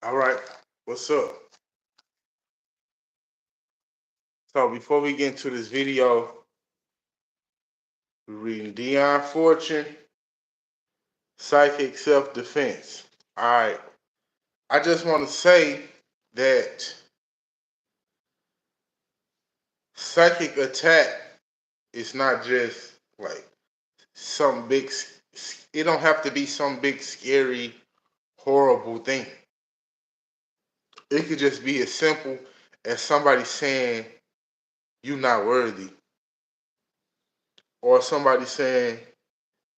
All right, what's up? So before we get into this video, we're reading Dion Fortune, Psychic Self-Defense. All right, I just want to say that psychic attack is not just like some big, it don't have to be some big, scary, horrible thing. It could just be as simple as somebody saying you're not worthy, or somebody saying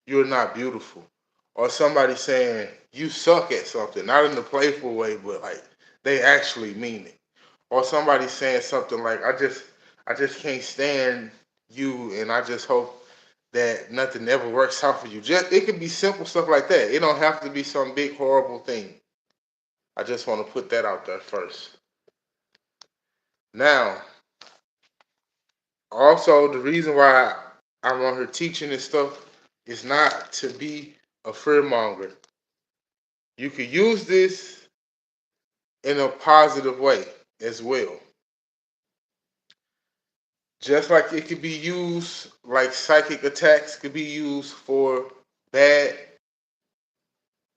you're not beautiful, or somebody saying you suck at something, not in a playful way, but like they actually mean it, or somebody saying something like I just can't stand you, and I just hope that nothing ever works out for you. Just it could be simple stuff like that. It don't have to be some big horrible thing. I just want to put that out there first. Now, also the reason why I'm on here teaching this stuff is not to be a fear monger. You could use this in a positive way as well. Just like it could be used, like psychic attacks could be used for bad,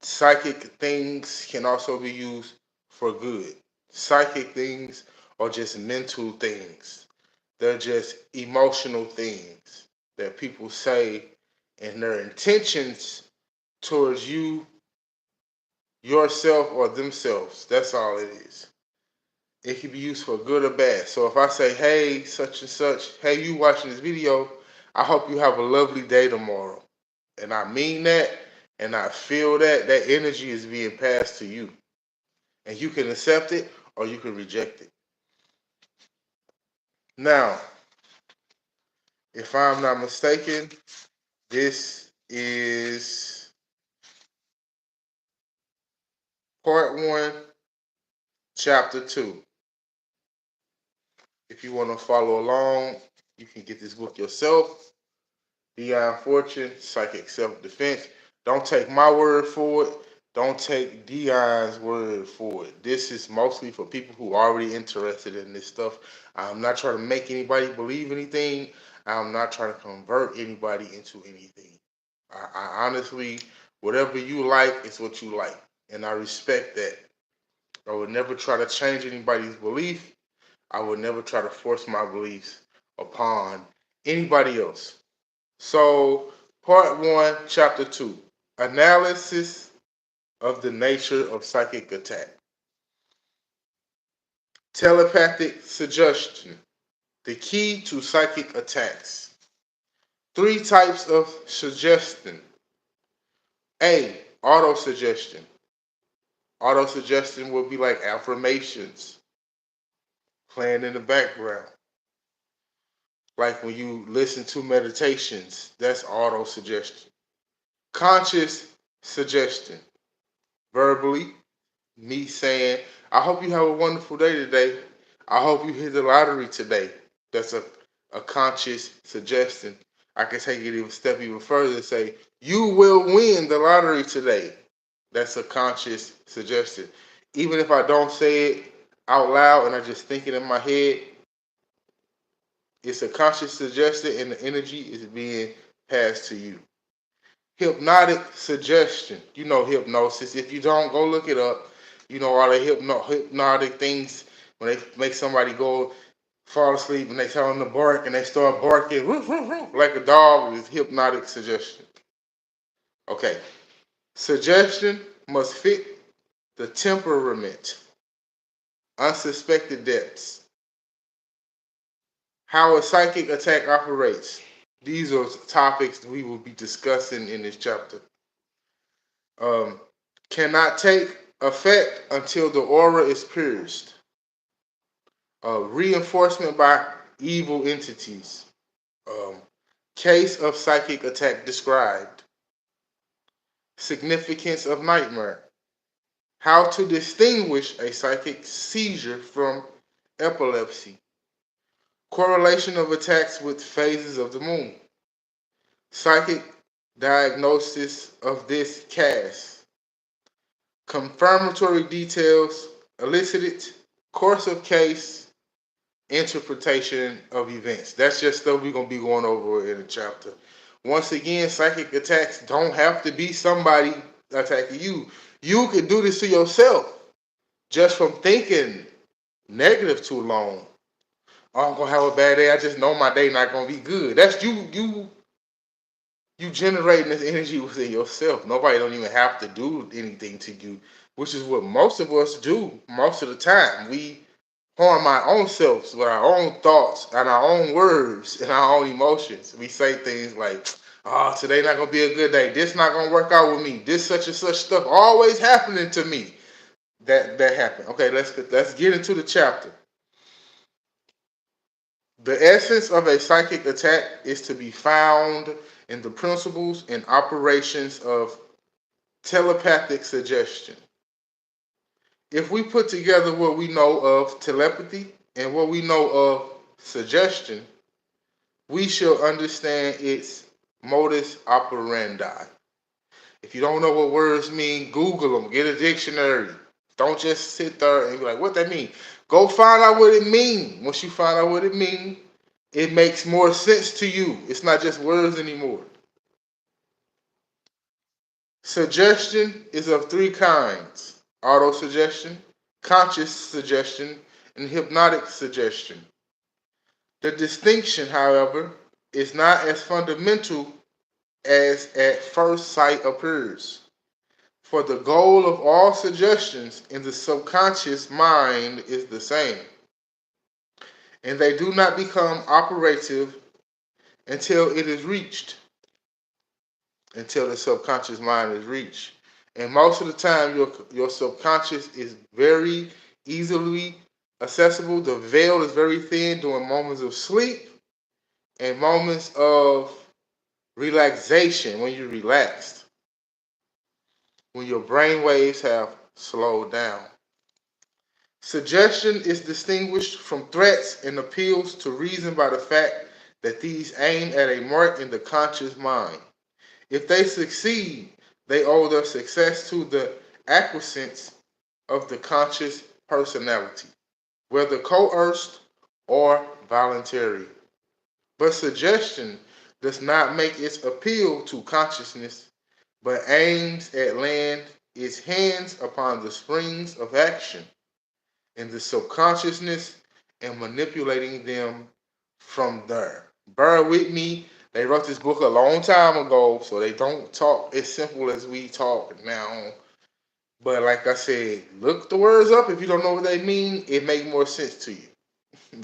psychic things can also be used for good. Psychic things are just mental things, they're just emotional things that people say, and their intentions towards you, yourself, or themselves. That's all it is. It can be used for good or bad. So if I say, hey, such and such, hey, you watching this video, I hope you have a lovely day tomorrow. And I mean that, and I feel that that energy is being passed to you. And you can accept it or you can reject it. Now, if I'm not mistaken, this is part one, chapter two. If you want to follow along, you can get this book yourself. Dion Fortune, Psychic Self Defense. Don't take my word for it. Don't take Dion's word for it. This is mostly for people who are already interested in this stuff. I'm not trying to make anybody believe anything. I'm not trying to convert anybody into anything. I honestly, whatever you like is what you like. And I respect that. I would never try to change anybody's belief. I would never try to force my beliefs upon anybody else. So, part one, chapter two, analysis of the nature of psychic attack. Telepathic suggestion, the key to psychic attacks. Three types of suggestion. A, autosuggestion. Autosuggestion will be like affirmations playing in the background. Like when you listen to meditations, that's autosuggestion. Conscious suggestion, verbally, me saying, I hope you have a wonderful day today. I hope you hit the lottery today. That's a conscious suggestion. I can take it even step even further and say, you will win the lottery today. That's a conscious suggestion. Even if I don't say it out loud and I just think it in my head, it's a conscious suggestion and the energy is being passed to you. Hypnotic suggestion. You know hypnosis. If you don't, go look it up. You know all the hypnotic things when they make somebody go fall asleep and they tell them to bark and they start barking woof, woof, woof, like a dog is hypnotic suggestion. Okay. Suggestion must fit the temperament. Unsuspected depths. How a psychic attack operates. These are topics we will be discussing in this chapter. Um, Cannot take effect until the aura is pierced. Reinforcement by evil entities. Um, Case of psychic attack described. Significance of nightmare. How to distinguish a psychic seizure from epilepsy. Correlation of attacks with phases of the moon. Psychic diagnosis of this cast. confirmatory details elicited, course of case, interpretation of events. That's just stuff we're going to be going over in the chapter. Once again, psychic attacks don't have to be somebody attacking you. You can do this to yourself just from thinking negative too long. Oh, I'm gonna have a bad day. I just know my day not gonna be good. That's you generating this energy within yourself. Nobody don't even have to do anything to you, which is what most of us do most of the time. We harm our own selves with our own thoughts and our own words and our own emotions. We say things like, "Oh, today not gonna be a good day. This not gonna work out with me. This such and such stuff always happening to me." That happened. Okay, let's get into the chapter. The essence of a psychic attack is to be found in the principles and operations of telepathic suggestion. If we put together what we know of telepathy and what we know of suggestion, we shall understand its modus operandi. If you don't know what words mean, Google them, get a dictionary. Don't just sit there and be like, what that mean? Go find out what it means. Once you find out what it means, it makes more sense to you. It's not just words anymore. Suggestion is of three kinds: autosuggestion, conscious suggestion, and hypnotic suggestion. The distinction, however, is not as fundamental as at first sight appears. For the goal of all suggestions in the subconscious mind is the same, and they do not become operative until it is reached, until the subconscious mind is reached. And most of the time, your subconscious is very easily accessible. The veil is very thin during moments of sleep and moments of relaxation, when you're relaxed, when your brain waves have slowed down. Suggestion is distinguished from threats and appeals to reason by the fact that these aim at a mark in the conscious mind. If they succeed, they owe their success to the acquiescence of the conscious personality, whether coerced or voluntary. But suggestion does not make its appeal to consciousness, but aims at laying its hands upon the springs of action in the subconsciousness and manipulating them from there. Bear with me. They wrote this book a long time ago, so they don't talk as simple as we talk now. But like I said, look the words up. If you don't know what they mean, it makes more sense to you.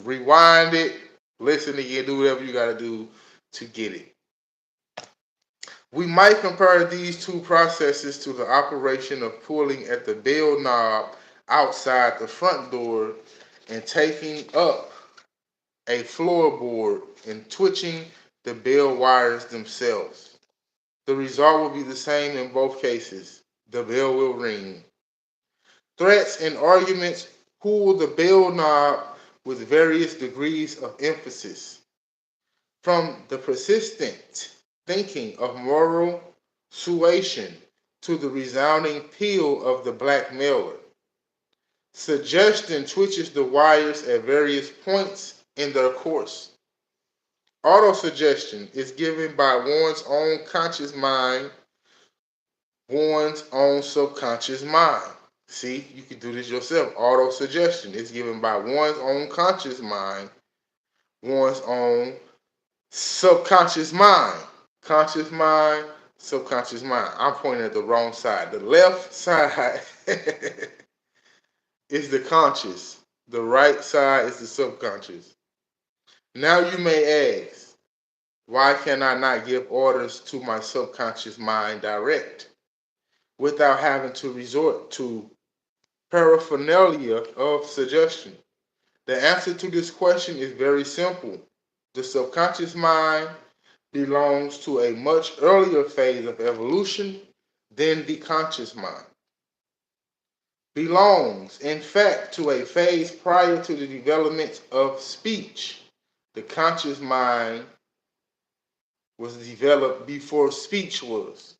Rewind it, listen again, do whatever you got to do to get it. We might compare these two processes to the operation of pulling at the bell knob outside the front door and taking up a floorboard and twitching the bell wires themselves. The result will be the same in both cases. The bell will ring. Threats and arguments pull the bell knob with various degrees of emphasis. From the persistent thinking of moral suasion to the resounding peal of the blackmailer. Suggestion twitches the wires at various points in their course. Autosuggestion is given by one's own conscious mind, one's own subconscious mind. See, you can do this yourself. Autosuggestion is given by one's own conscious mind, one's own subconscious mind. Conscious mind, subconscious mind. I'm pointing at the wrong side. The left side is the conscious. The right side is the subconscious. Now you may ask, why can I not give orders to my subconscious mind direct without having to resort to paraphernalia of suggestion? The answer to this question is very simple. The subconscious mind belongs to a much earlier phase of evolution than the conscious mind. Belongs, in fact, to a phase prior to the development of speech. The conscious mind was developed before speech was.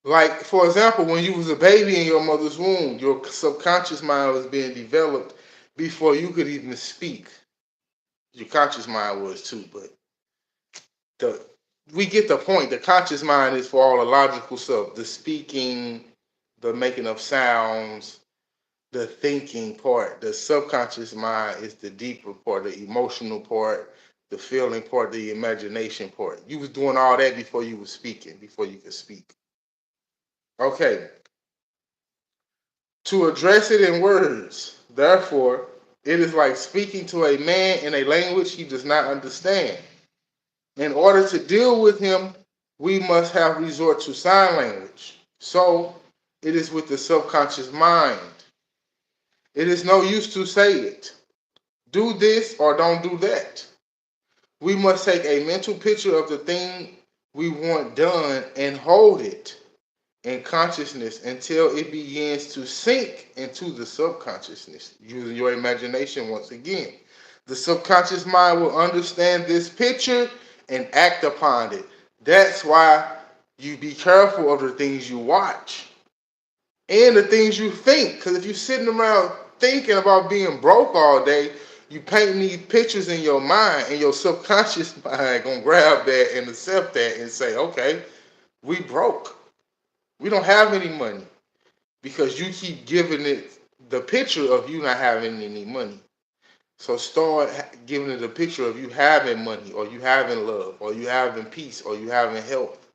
Like, for example, when you was a baby in your mother's womb, your subconscious mind was being developed before you could even speak. Your conscious mind was too, but the we get the point. The conscious mind is for all the logical stuff, the speaking, the making of sounds, the thinking part. The subconscious mind is the deeper part, the emotional part, the feeling part, the imagination part. You was doing all that before you was speaking, before you could speak. Okay, to address it in words. Therefore, it is like speaking to a man in a language he does not understand. In order to deal with him, we must have resort to sign language. So, it is with the subconscious mind. It is no use to say it. Do this or don't do that. We must take a mental picture of the thing we want done and hold it in consciousness until it begins to sink into the subconsciousness, using your imagination once again. The subconscious mind will understand this picture and act upon it. That's why you be careful of the things you watch and the things you think. Because if you're sitting around thinking about being broke all day, you painting these pictures in your mind, and your subconscious mind gonna grab that and accept that and say, okay, we broke. We don't have any money because you keep giving it the picture of you not having any money. So start giving it a picture of you having money, or you having love, or you having peace, or you having health.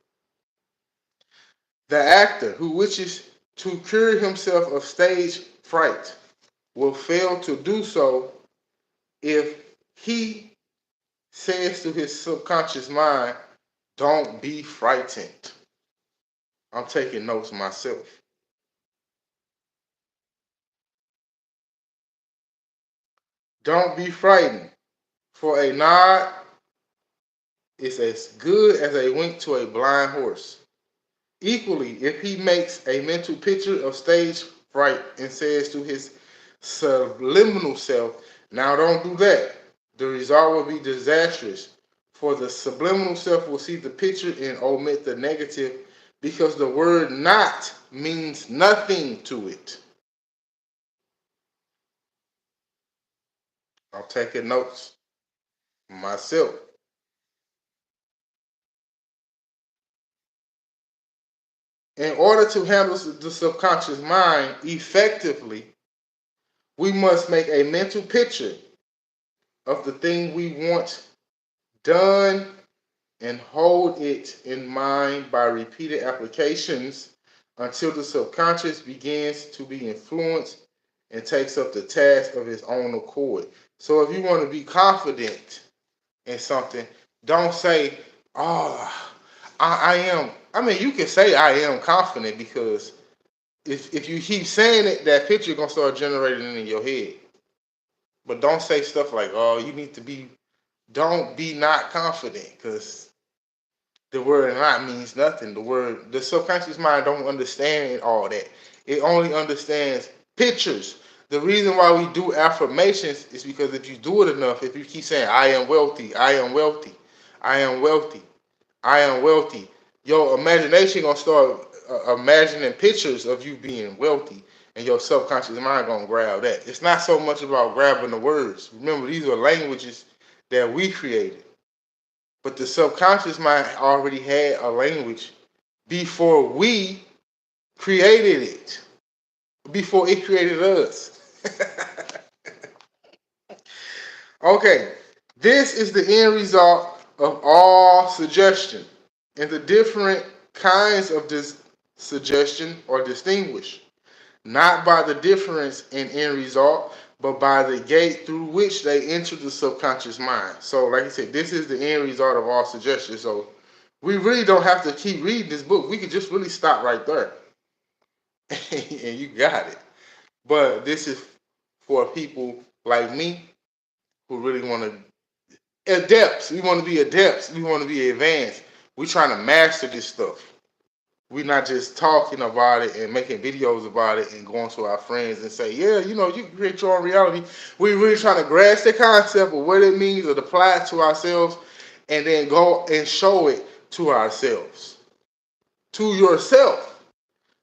The actor who wishes to cure himself of stage fright will fail to do so if he says to his subconscious mind, don't be frightened. I'm taking notes myself. Don't be frightened, for a nod is as good as a wink to a blind horse. Equally, if he makes a mental picture of stage fright and says to his subliminal self, now don't do that, the result will be disastrous. For the subliminal self will see the picture and omit the negative because the word not means nothing to it. I'm taking notes myself. In order to handle the subconscious mind effectively, we must make a mental picture of the thing we want done and hold it in mind by repeated applications until the subconscious begins to be influenced and takes up the task of its own accord. So if you want to be confident in something, don't say, oh, I am. I mean, you can say I am confident because if you keep saying it, that picture gonna start generating in your head. But don't say stuff like, "Oh, you need to be." Don't be not confident because the word "not" means nothing. The subconscious mind don't understand all that. It only understands pictures. The reason why we do affirmations is because if you do it enough, if you keep saying, "I am wealthy," "I am wealthy," "I am wealthy," "I am wealthy," your imagination gonna start imagining pictures of you being wealthy, and your subconscious mind gonna grab that. It's not so much about grabbing the words. Remember, these are languages that we created, but the subconscious mind already had a language before we created it, before it created us. Okay, this is the end result of all suggestion, and the different kinds of this suggestion are distinguished not by the difference in end result, but by the gate through which they enter the subconscious mind. So, like I said, this is the end result of all suggestions. So, we really don't have to keep reading this book. We could just really stop right there, and you got it. But this is for people like me who really want to adepts. We want to be adepts. We want to be advanced. We're trying to master this stuff. We're not just talking about it and making videos about it and going to our friends and say, yeah, you can create your own reality. We're really trying to grasp the concept of what it means and apply it to ourselves and then go and show it to ourselves, to yourself.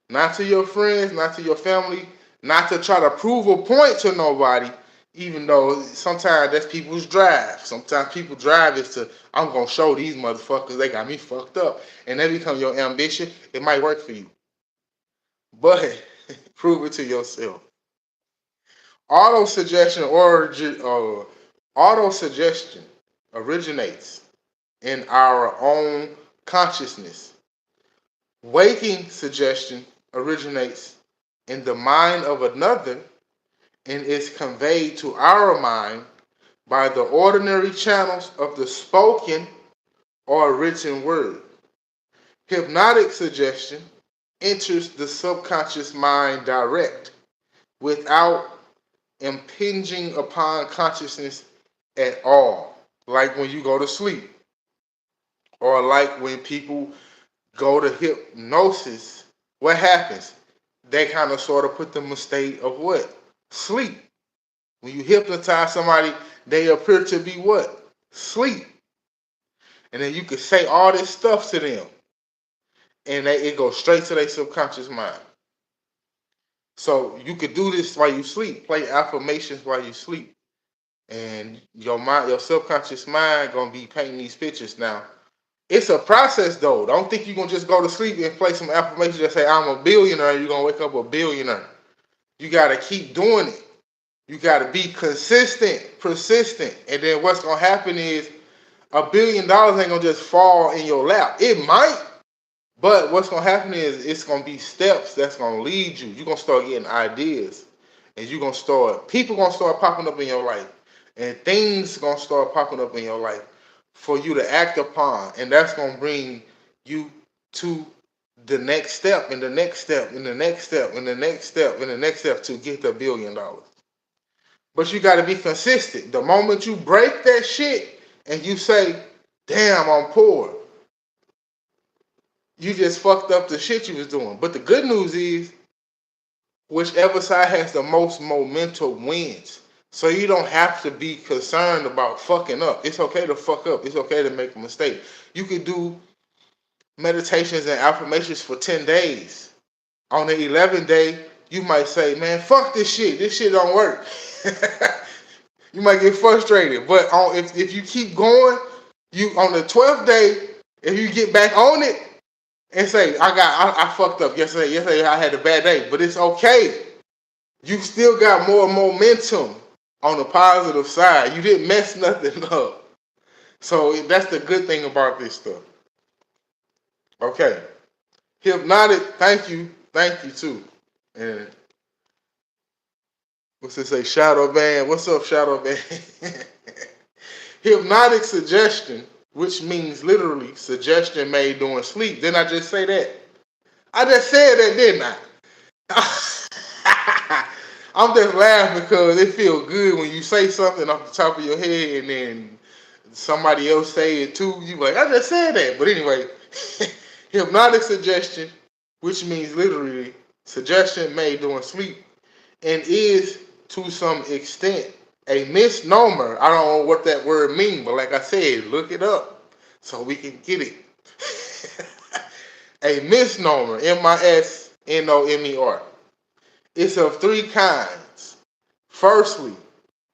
Not to your friends, not to your family, not to try to prove a point to nobody, even though sometimes that's people's drive. Sometimes people drive is to, I'm going to show these motherfuckers they got me fucked up. And that become your ambition. It might work for you. But prove it to yourself. Auto-suggestion auto-suggestion originates in our own consciousness. Waking suggestion originates in the mind of another and is conveyed to our mind by the ordinary channels of the spoken or written word. Hypnotic suggestion enters the subconscious mind direct without impinging upon consciousness at all, like when you go to sleep, or like when people go to hypnosis. What happens? They kind of sort of put them in a state of what? Sleep. When you hypnotize somebody, they appear to be what? Sleep. And then you can say all this stuff to them, and it goes straight to their subconscious mind. So you could do this while you sleep. Play affirmations while you sleep, and your mind, your subconscious mind, gonna be painting these pictures. Now, it's a process though. Don't think you're gonna just go to sleep and play some affirmations that say I'm a billionaire. You're gonna wake up a billionaire. You gotta keep doing it. You gotta be consistent, persistent, and then what's gonna happen is $1 billion ain't gonna just fall in your lap. It might, but what's gonna happen is it's gonna be steps that's gonna lead you. You're gonna start getting ideas, and you're gonna start, people gonna start popping up in your life, and things gonna start popping up in your life for you to act upon, and that's gonna bring you to the next step, and the next step, and the next step, and the next step, and the next step to get the $1 billion. But you got to be consistent. The moment you break that shit and you say, damn, I'm poor, you just fucked up the shit you was doing. But the good news is, whichever side has the most momentum wins. So you don't have to be concerned about fucking up. It's okay to fuck up. It's okay to make a mistake. You could do meditations and affirmations for 10 days. On the 11th day, you might say, man, fuck this shit. This shit don't work. You might get frustrated. But if you keep going, you on the 12th day, if you get back on it and say, I fucked up yesterday. Yesterday I had a bad day, but it's okay. You still got more momentum on the positive side. You didn't mess nothing up. So that's the good thing about this stuff. Okay. Hypnotic, thank you too. And what's it say? Shadow Band. What's up, Shadow Band? Hypnotic suggestion, which means literally suggestion made during sleep. Didn't I just say that? I just said that, didn't I? I'm just laughing because it feels good when you say something off the top of your head and then somebody else say it too. You like, I just said that. But anyway, hypnotic suggestion, which means literally suggestion made during sleep, and is to some extent a misnomer. I don't know what that word means, but like I said, look it up so we can get it. A misnomer, misnomer. It's of three kinds. Firstly,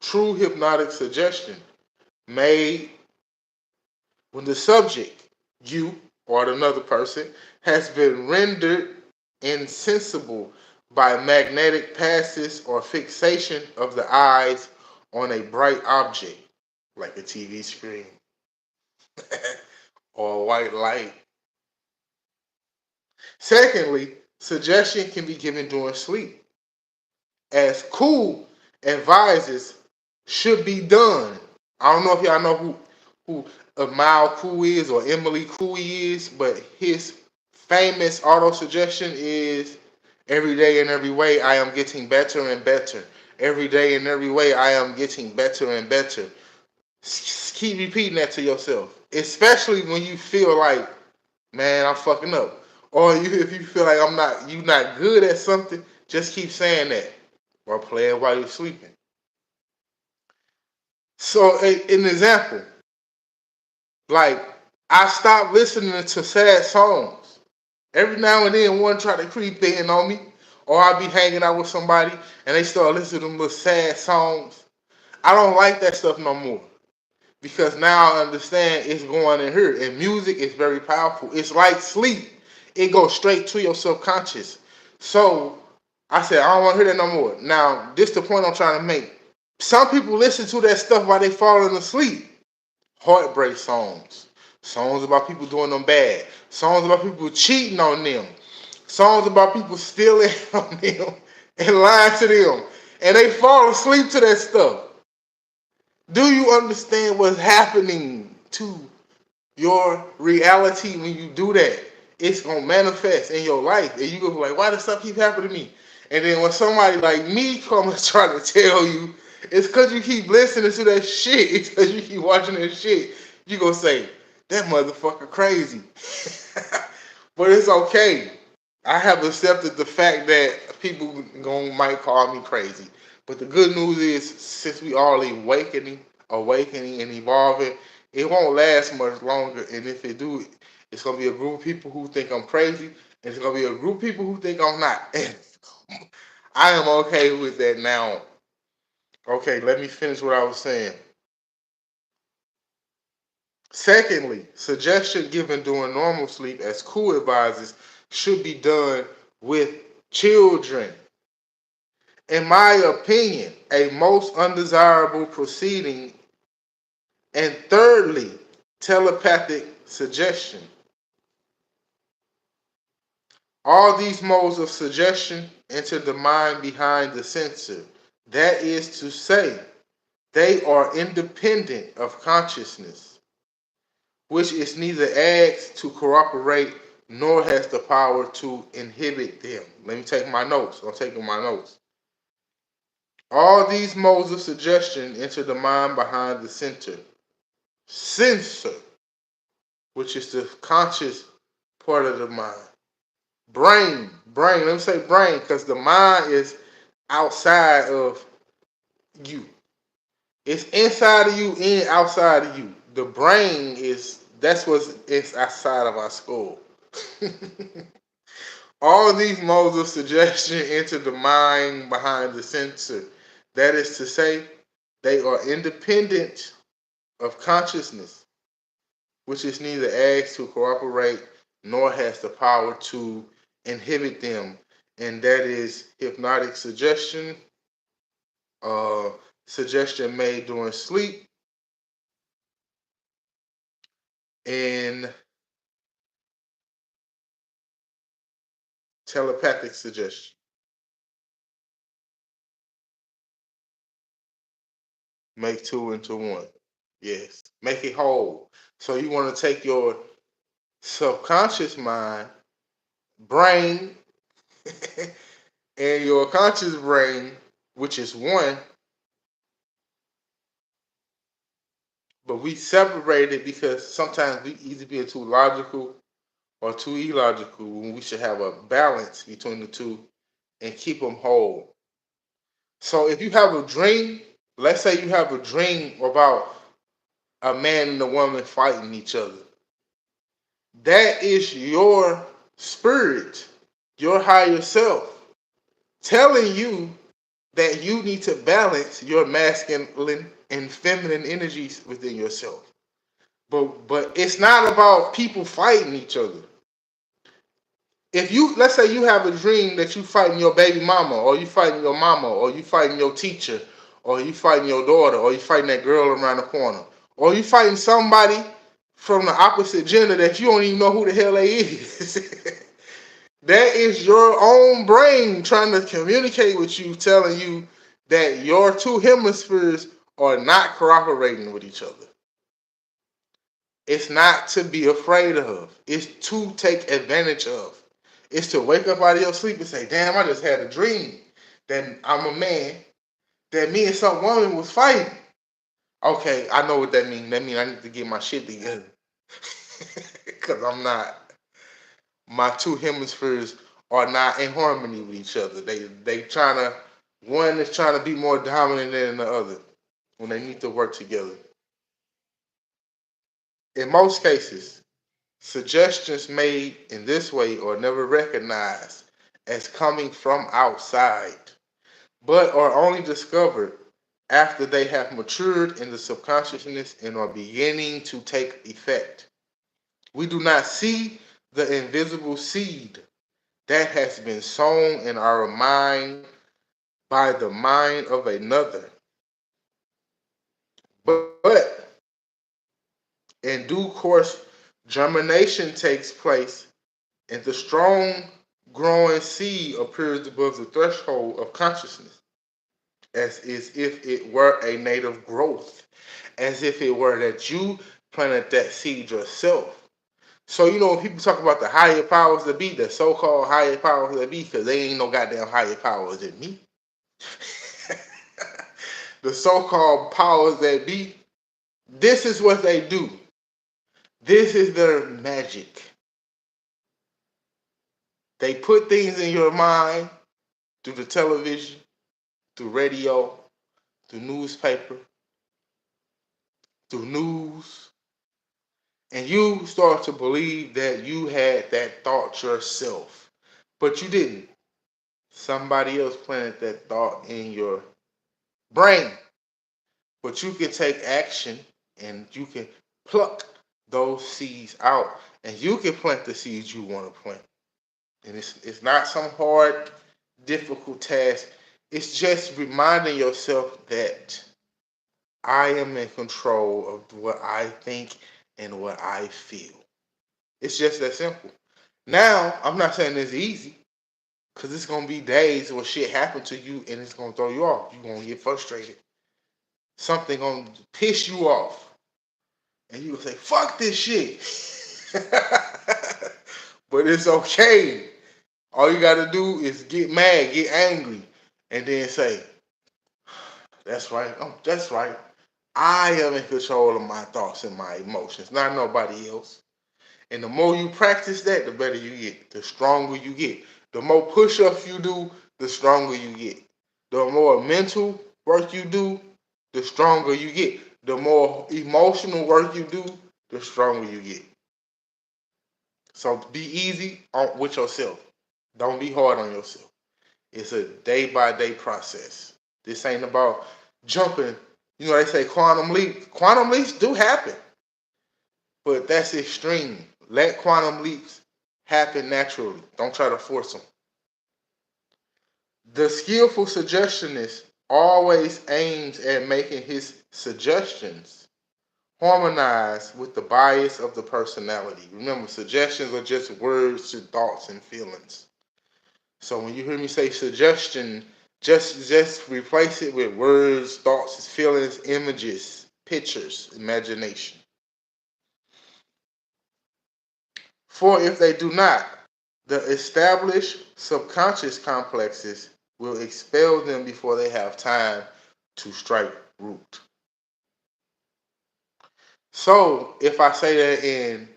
true hypnotic suggestion made when the subject, you or another person, has been rendered insensible by magnetic passes or fixation of the eyes on a bright object, like a TV screen or a white light. Secondly, suggestion can be given during sleep, as Cool advises should be done. I don't know if y'all know who Amal Cool is or Emily Cool is, but his famous auto suggestion is every day in every way I am getting better and better. Every day in every way I am getting better and better. Keep repeating that to yourself, especially when you feel like, man, I'm fucking up. Or if you feel like you're not good at something, just keep saying that. Or play it while you're sleeping. So, an example, like, I stopped listening to sad songs. Every now and then one try to creep in on me, or I be hanging out with somebody and they start listening to them little sad songs. I don't like that stuff no more because now I understand it's going in here. And music is very powerful. It's like sleep. It goes straight to your subconscious. So I said, I don't want to hear that no more. Now, this is the point I'm trying to make. Some people listen to that stuff while they falling asleep. Heartbreak songs. Songs about people doing them bad. Songs about people cheating on them. Songs about people stealing from them and lying to them. And they fall asleep to that stuff. Do you understand what's happening to your reality when you do that? It's gonna manifest in your life, and you gonna be like, "Why does stuff keep happening to me?" And then when somebody like me come and try to tell you, it's because you keep listening to that shit. It's because you keep watching that shit. You gonna say, "That motherfucker crazy," but it's okay. I have accepted the fact that people might call me crazy. But the good news is, since we all awakening and evolving, it won't last much longer. And if it do, it's gonna be a group of people who think I'm crazy, and it's gonna be a group of people who think I'm not. And I am okay with that now. Okay, let me finish what I was saying. Secondly, suggestion given during normal sleep as cool advises should be done with children. In my opinion, a most undesirable proceeding. And thirdly, telepathic suggestion. All these modes of suggestion enter the mind behind the sensor. That is to say, they are independent of consciousness, which is neither asked to cooperate nor has the power to inhibit them. Let me take my notes. I'm taking my notes. All these modes of suggestion enter the mind behind the sensor, which is the conscious part of the mind. Brain. Let me say brain, because the mind is outside of you. It's inside of you and outside of you. The brain that's what's outside of our skull. All these modes of suggestion enter the mind behind the sensor. That is to say, they are independent of consciousness, which is neither asked to cooperate nor has the power to inhibit them. And that is hypnotic suggestion, uh, suggestion made during sleep, and telepathic suggestion. Make two into one. Yes. Make it whole. So you want to take your subconscious mind, brain, and your conscious brain, which is one, but we separate it because sometimes we either be too logical or too illogical when we should have a balance between the two and keep them whole. So if you have a dream, let's say you have a dream about a man and a woman fighting each other. That is your spirit, your higher self, telling you that you need to balance your masculine and feminine energies within yourself. But it's not about people fighting each other. If you, let's say you have a dream that you fighting your baby mama, or you fighting your mama, or you fighting your teacher, or you fighting your daughter, or you fighting that girl around the corner, or you fighting somebody from the opposite gender that you don't even know who the hell they is. That is your own brain trying to communicate with you, telling you that your two hemispheres are not cooperating with each other. It's not to be afraid of. It's to take advantage of. It's to wake up out of your sleep and say, damn, I just had a dream that I'm a man, that me and some woman was fighting. Okay, I know what that means. That means I need to get my shit together. Because my two hemispheres are not in harmony with each other. They trying to, one is trying to be more dominant than the other when they need to work together. In most cases, Suggestions made in this way are never recognized as coming from outside, but are only discovered after they have matured in the subconsciousness and are beginning to take effect. We do not see the invisible seed that has been sown in our mind by the mind of another. But in due course, germination takes place and the strong growing seed appears above the threshold of consciousness, as if it were a native growth, as if it were that you planted that seed yourself. So, when people talk about the higher powers that be, the so called higher powers that be, because they ain't no goddamn higher powers than me. The so called powers that be, this is what they do. This is their magic. They put things in your mind through the television, through radio, through newspaper, through news, and you start to believe that you had that thought yourself, but you didn't. Somebody else planted that thought in your brain, but you can take action and you can pluck those seeds out, and you can plant the seeds you want to plant. And it's not some hard, difficult task. It's just reminding yourself that I am in control of what I think and what I feel. It's just that simple. Now, I'm not saying it's easy, because it's going to be days where shit happen to you and it's going to throw you off. You're going to get frustrated. Something going to piss you off. And you will say, fuck this shit. But it's okay. All you got to do is get mad, get angry, and then say, that's right. Oh, that's right. I am in control of my thoughts and my emotions, not nobody else. And the more you practice that, the better you get, the stronger you get. The more push-ups you do, the stronger you get. The more mental work you do, the stronger you get. The more emotional work you do, the stronger you get. So be easy with yourself. Don't be hard on yourself. It's a day-by-day process. This ain't about jumping. They say quantum leaps. Quantum leaps do happen, but that's extreme. Let quantum leaps happen naturally. Don't try to force them. The skillful suggestionist always aims at making his suggestions harmonize with the bias of the personality. Remember, suggestions are just words, thoughts, and feelings. So when you hear me say suggestion, just replace it with words, thoughts, feelings, images, pictures, imagination. For if they do not, the established subconscious complexes will expel them before they have time to strike root. So, if I say that in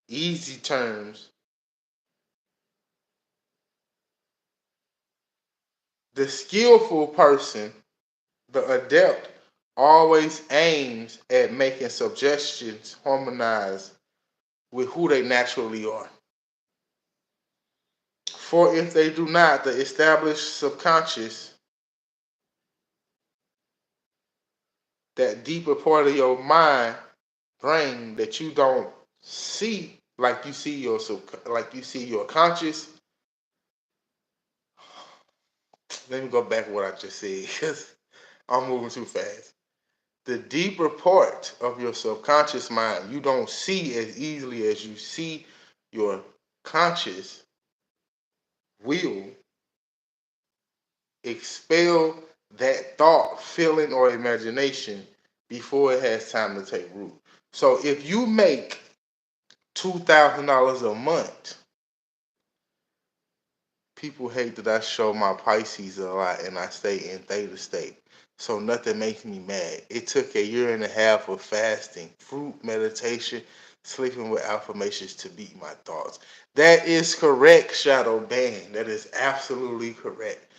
easy terms, the skillful person, the adept, always aims at making suggestions harmonize with who they naturally are. For if they do not, the established subconscious, that deeper part of your mind, brain that you don't see, like you see your conscious. Let me go back to what I just said because I'm moving too fast. The deeper part of your subconscious mind you don't see as easily as you see your conscious will expel that thought, feeling, or imagination before it has time to take root. So if you make $2,000 a month, people hate that I show my Pisces a lot and I stay in theta state. So nothing makes me mad. It took a year and a half of fasting, fruit, meditation, sleeping with affirmations to beat my thoughts. That is correct, Shadow Band. That is absolutely correct.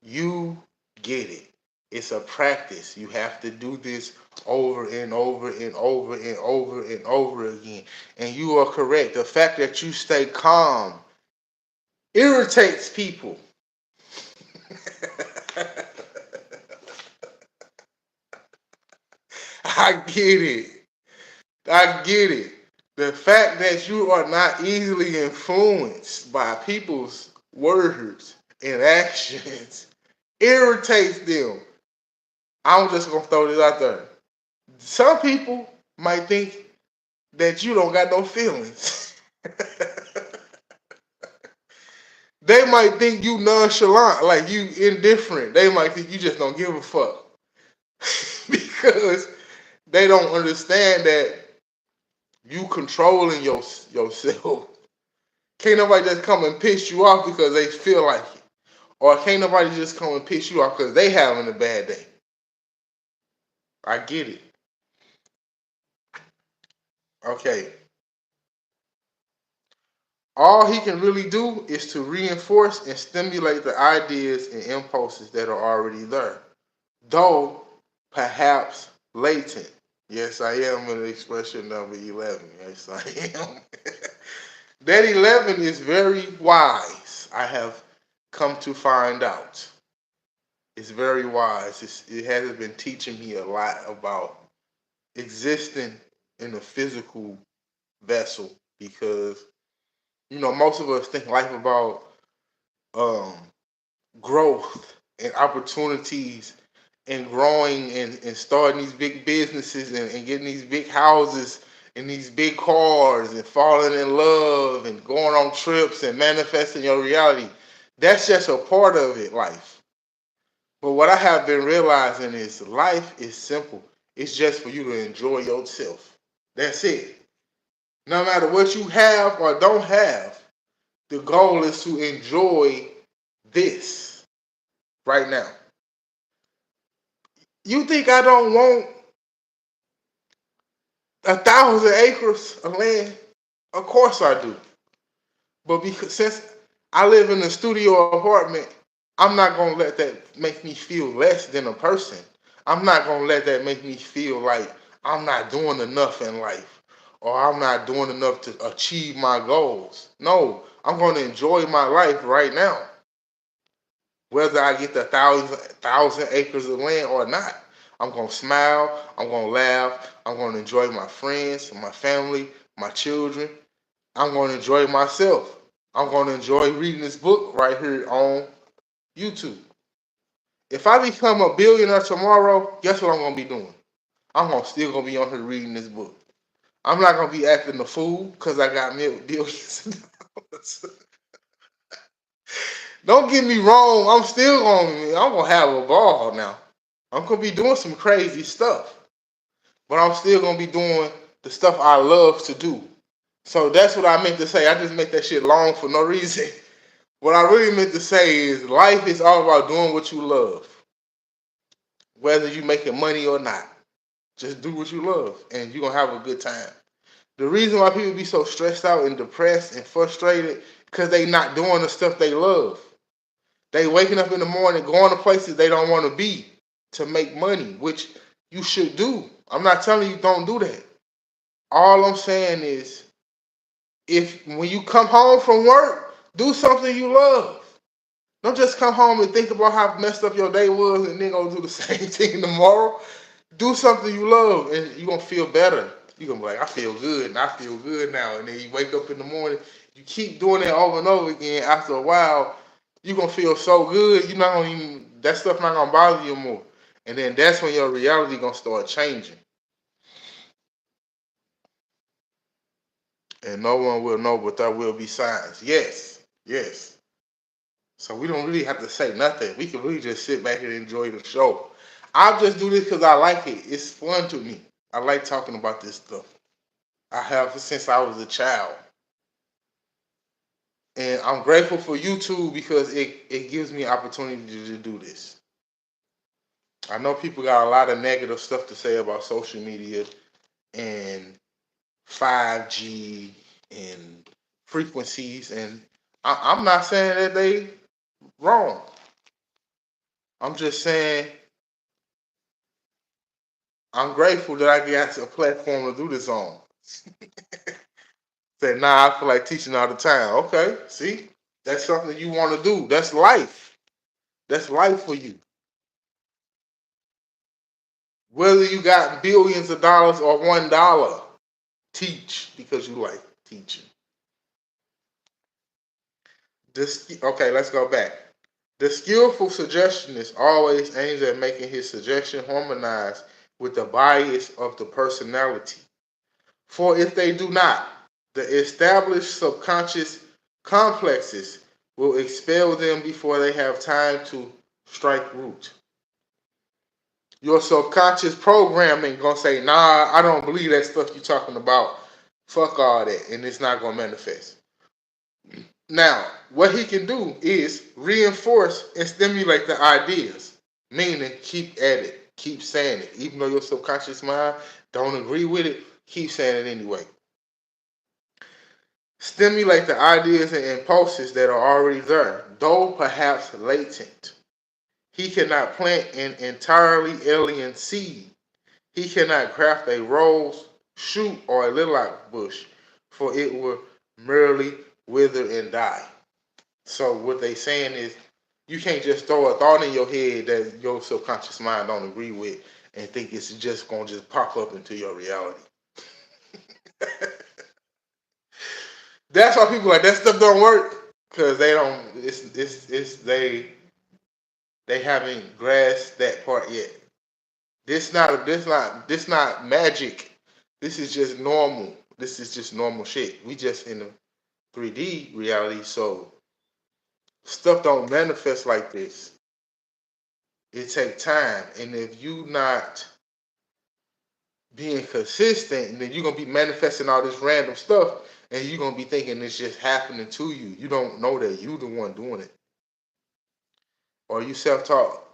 You get it. It's a practice. You have to do this over and over and over and over and over again. And you are correct. The fact that you stay calm irritates people. I get it. I get it. The fact that you are not easily influenced by people's words and actions irritates them. I'm just gonna throw this out there. Some people might think that you don't got no feelings. They might think you nonchalant, like you indifferent. They might think you just don't give a fuck because they don't understand that you controlling yourself. Can't nobody just come and piss you off because they feel like it. Or can't nobody just come and piss you off because they having a bad day. I get it. Okay. All he can really do is to reinforce and stimulate the ideas and impulses that are already there, though perhaps latent. Yes, I am in the expression number 11. Yes, I am. That 11 is very wise. I have come to find out. It's very wise. It has been teaching me a lot about existing in a physical vessel because, most of us think life about um, growth and opportunities and growing and starting these big businesses and getting these big houses and these big cars and falling in love and going on trips and manifesting your reality. That's just a part of it, life. But what I have been realizing is life is simple. It's just for you to enjoy yourself. That's it. No matter what you have or don't have, the goal is to enjoy this right now. You think I don't want 1,000 acres of land? Of course I do. But because since I live in a studio apartment, I'm not gonna let that make me feel less than a person. I'm not gonna let that make me feel like I'm not doing enough in life or I'm not doing enough to achieve my goals. No, I'm gonna enjoy my life right now, whether I get the thousand acres of land or not. I'm gonna smile. I'm gonna laugh. I'm gonna enjoy my friends, my family, my children. I'm gonna enjoy myself. I'm gonna enjoy reading this book right here on YouTube. If I become a billionaire tomorrow, guess what I'm gonna be doing? Still gonna be on here reading this book. I'm not gonna be acting a fool because I got billions of dollars. Don't get me wrong. I'm gonna have a ball now. I'm gonna be doing some crazy stuff, but I'm still gonna be doing the stuff I love to do. So that's what I meant to say. I just make that shit long for no reason. What I really meant to say is life is all about doing what you love, whether you making money or not. Just do what you love, and you're gonna have a good time. The reason why people be so stressed out and depressed and frustrated because they not doing the stuff they love. They waking up in the morning, going to places they don't want to be to make money, which you should do. I'm not telling you don't do that. All I'm saying is if when you come home from work, do something you love. Don't just come home and think about how messed up your day was and then go do the same thing tomorrow. Do something you love and you're gonna feel better. You're gonna be like, I feel good and I feel good now. And then you wake up in the morning, you keep doing it over and over again. After a while, you're gonna feel so good, you're not gonna even that stuff not gonna bother you more. And then that's when your reality gonna start changing. And no one will know, but there will be signs. Yes, yes. So we don't really have to say nothing. We can really just sit back and enjoy the show. I just do this because I like it. It's fun to me. I like talking about this stuff. I have since I was a child. And I'm grateful for YouTube because it gives me an opportunity to do this. I know people got a lot of negative stuff to say about social media and 5G and frequencies, and I'm not saying that they wrong. I'm just saying I'm grateful that I got a platform to do this on. Said, nah, I feel like teaching all the time. Okay, see, that's something you want to do. That's life. That's life for you. Whether you got billions of dollars or $1, teach because you like teaching. Okay, let's go back. The skillful suggestionist always aims at making his suggestion harmonize with the bias of the personality. For if they do not, the established subconscious complexes will expel them before they have time to strike root. Your subconscious programming gonna say, nah, I don't believe that stuff you're talking about. Fuck all that, and it's not gonna manifest. Now, what he can do is reinforce and stimulate the ideas, meaning keep at it, keep saying it. Even though your subconscious mind don't agree with it, keep saying it anyway. Stimulate the ideas and impulses that are already there, though perhaps latent. He cannot plant an entirely alien seed. He cannot graft a rose, shoot, or a lilac bush, for it will merely wither and die. So what they saying is you can't just throw a thought in your head that your subconscious mind don't agree with and think it's just gonna just pop up into your reality. That's why people like that stuff don't work because they don't. It's they haven't grasped that part yet. This not magic. This is just normal. This is just normal shit. We just in a 3D reality, so stuff don't manifest like this. It takes time, and if you not being consistent, then you're gonna be manifesting all this random stuff, and you're gonna be thinking it's just happening to you. You don't know that you the one doing it. Or you self-taught?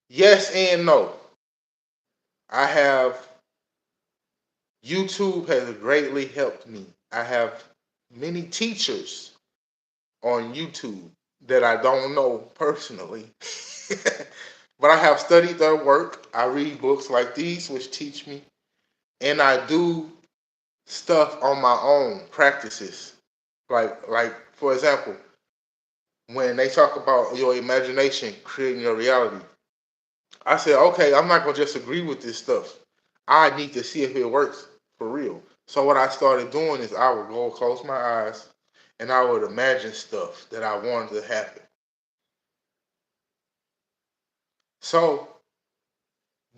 Yes and no. I have YouTube has greatly helped me. I have many teachers on YouTube that I don't know personally. But I have studied their work. I read books like these which teach me. And I do stuff on my own, practices. Like for example, when they talk about your imagination creating your reality, I said, okay, I'm not gonna just agree with this stuff. I need to see if it works for real. So what I started doing is I would go close my eyes and I would imagine stuff that I wanted to happen. So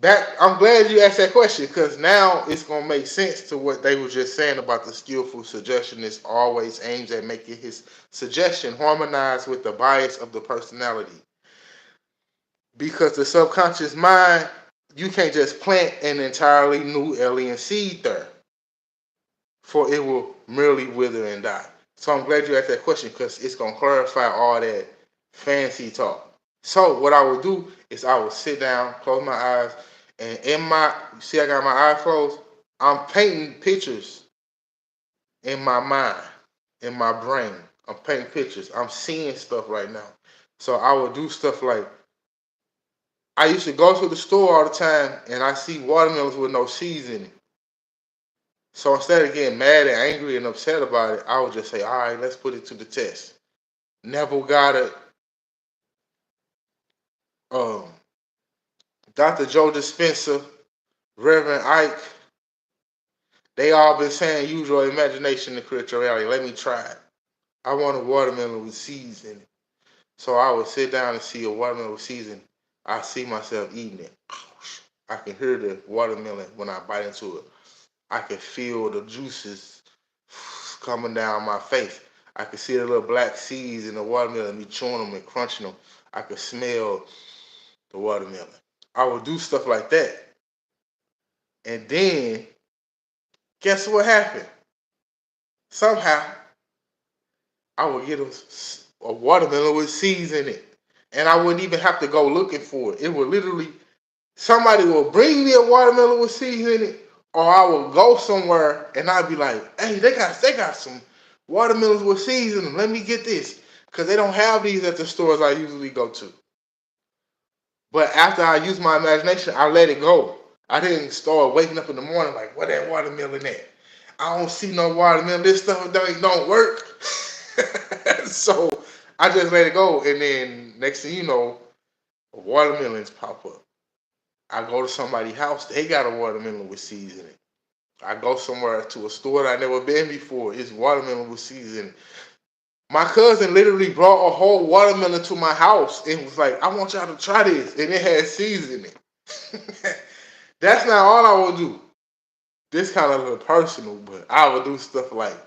I'm glad you asked that question because now it's gonna make sense to what they were just saying about the skillful suggestionist always aims at making his suggestion harmonize with the bias of the personality. Because the subconscious mind, you can't just plant an entirely new alien seed there, for it will merely wither and die. So I'm glad you asked that question because it's gonna clarify all that fancy talk. So what I would do is I would sit down, close my eyes, and see I got my eyes closed, I'm painting pictures in my mind, in my brain. I'm painting pictures. I'm seeing stuff right now. So I would do stuff like I used to go to the store all the time and I see watermelons with no seeds in it. So instead of getting mad and angry and upset about it, I would just say, all right, let's put it to the test. Neville Goddard, um, Dr. Joe Dispenza, Reverend Ike, they all been saying use your imagination to create your reality. Let me try it. I want a watermelon with seeds in it. So I would sit down and see a watermelon with seeds in it. I see myself eating it. I can hear the watermelon when I bite into it. I can feel the juices coming down my face. I can see the little black seeds in the watermelon, me chewing them and crunching them. I can smell the watermelon. I would do stuff like that. And then, guess what happened? Somehow, I would get a watermelon with seeds in it. And I wouldn't even have to go looking for it. It would literally, somebody will bring me a watermelon with seeds in it, or I will go somewhere and I'd be like, hey, they got some watermelons with seeds in them. Let me get this. Because they don't have these at the stores I usually go to. But after I use my imagination, I let it go. I didn't start waking up in the morning like, where that watermelon at? I don't see no watermelon. This stuff don't work. So I just let it go. And then next thing you know, watermelons pop up. I go to somebody's house. They got a watermelon with seeds in it. I go somewhere to a store that I never been before. It's watermelon with seeds in it. My cousin literally brought a whole watermelon to my house and was like, I want y'all to try this. And it had seeds in it. That's not all I would do. This kind of a little personal, but I would do stuff like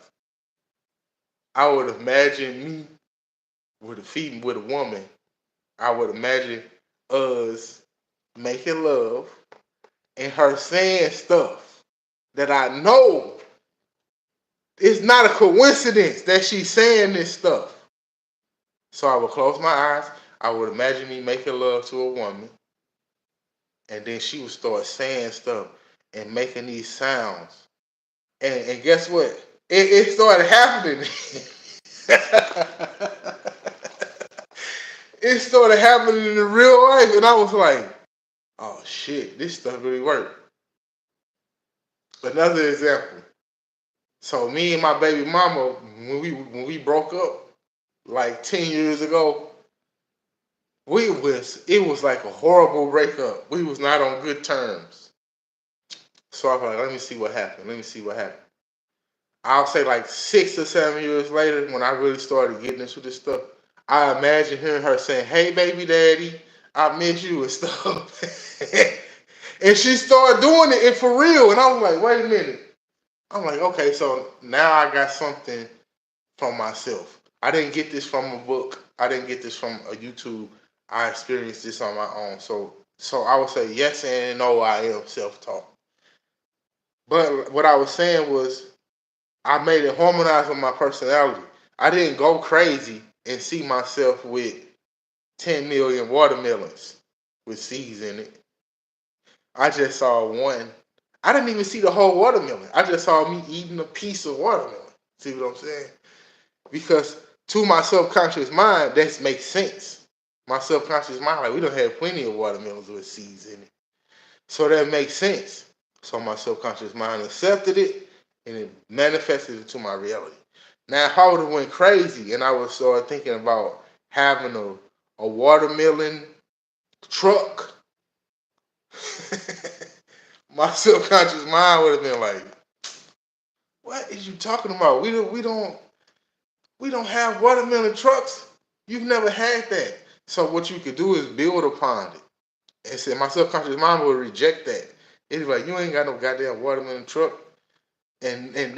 I would imagine me with a woman. I would imagine us making love and her saying stuff that I know it's not a coincidence that she's saying this stuff. So I would close my eyes. I would imagine me making love to a woman, and then she would start saying stuff and making these sounds. And guess what? It started happening. It started happening in the real life, and I was like, "Oh shit, this stuff really worked." Another example. So me and my baby mama, when we broke up like 10 years ago, it was like a horrible breakup. We was not on good terms. So I was like, let me see what happened. Let me see what happened. I'll say like 6 or 7 years later, when I really started getting into this stuff, I imagine hearing her saying, "Hey, baby daddy, I miss you," and stuff. And she started doing it and for real. And I was like, wait a minute. I'm like, okay, so now I got something from myself. I didn't get this from a book. I didn't get this from a YouTube. I experienced this on my own. So I would say yes and no, I am self-taught. But what I was saying was I made it harmonize with my personality. I didn't go crazy and see myself with 10 million watermelons with seeds in it. I just saw one. I didn't even see the whole watermelon. I just saw me eating a piece of watermelon. See what I'm saying? Because to my subconscious mind, that makes sense. My subconscious mind, like we don't have plenty of watermelons with seeds in it. So that makes sense. So my subconscious mind accepted it and it manifested it to my reality. Now if I would have went crazy and I would start thinking about having a watermelon truck, my subconscious mind would have been like, "What is you talking about? We don't have watermelon trucks. You've never had that." So what you could do is build upon it. And said my subconscious mind would reject that. It's like you ain't got no goddamn watermelon truck. And then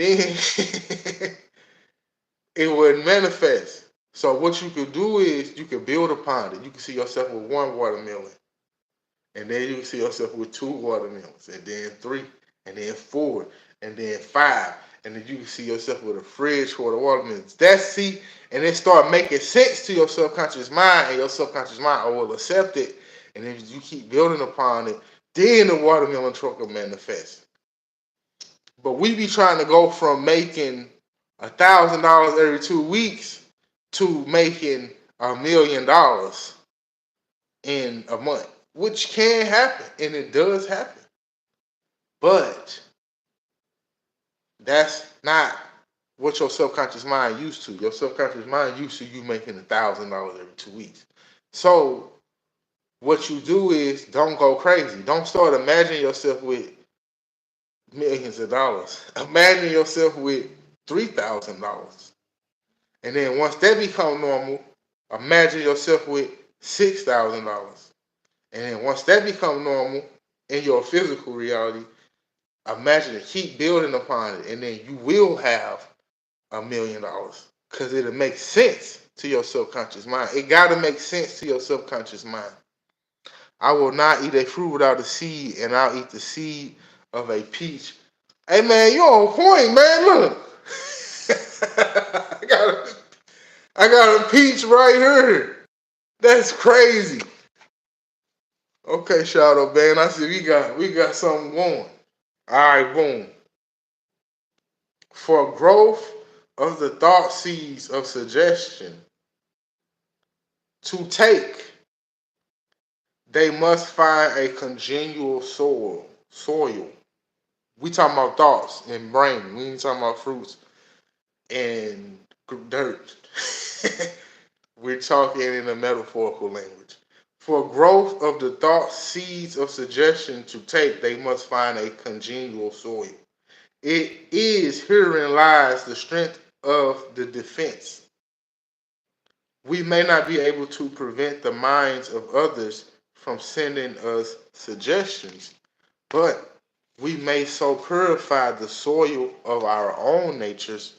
it would manifest. So what you could do is you could build upon it. You can see yourself with one watermelon. And then you can see yourself with two watermelons. And then three. And then four. And then five. And then you can see yourself with a fridge full of watermelons. And then start making sense to your subconscious mind. And your subconscious mind will accept it. And if you keep building upon it, then the watermelon truck will manifest. But we be trying to go from making $1,000 every 2 weeks to making $1,000,000 in a month, which can happen, and it does happen. But that's not what your subconscious mind used to. Your subconscious mind used to you making $1,000 every 2 weeks. So what you do is don't go crazy. Don't start imagining yourself with millions of dollars. Imagine yourself with $3,000. And then once that becomes normal, imagine yourself with $6,000. And then once that becomes normal in your physical reality, imagine it, keep building upon it, and then you will have $1,000,000 because it'll make sense to your subconscious mind. It got to make sense to your subconscious mind. I will not eat a fruit without a seed, and I'll eat the seed of a peach. Hey man, you on point, man. Look. I got a peach right here. That's crazy. Okay, Shadow Man. I see we got something going. Alright, boom. For growth of the thought seeds of suggestion to take, they must find a congenial soil. soil. We talking about thoughts and brain. We ain't talking about fruits and dirt. We're talking in a metaphorical language. For growth of the thought seeds of suggestion to take, they must find a congenial soil. It is herein lies the strength of the defense. We may not be able to prevent the minds of others from sending us suggestions, but we may so purify the soil of our own natures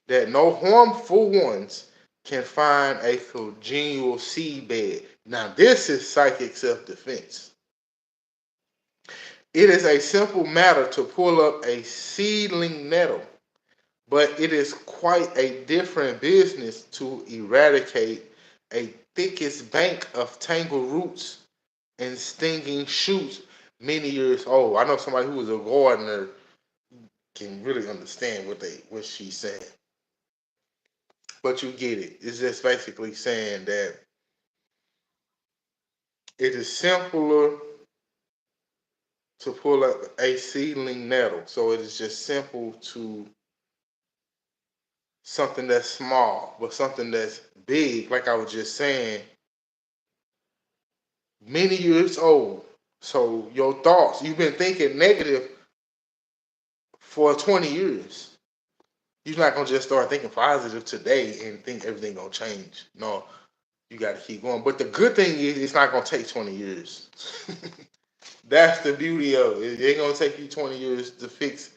that no harmful ones can find a congenial seedbed. Now, this is psychic self-defense. It is a simple matter to pull up a seedling nettle, but it is quite a different business to eradicate a thickest bank of tangled roots and stinging shoots many years old. I know somebody who was a gardener can really understand what she's saying. But you get it. It's just basically saying that it is simpler to pull up a seedling nettle. So it is just simple to something that's small, but something that's big, like I was just saying, many years old. So your thoughts, you've been thinking negative for 20 years. You're not gonna just start thinking positive today and think everything gonna change. No, you gotta keep going. But the good thing is it's not gonna take 20 years. That's the beauty of it. It ain't gonna take you 20 years to fix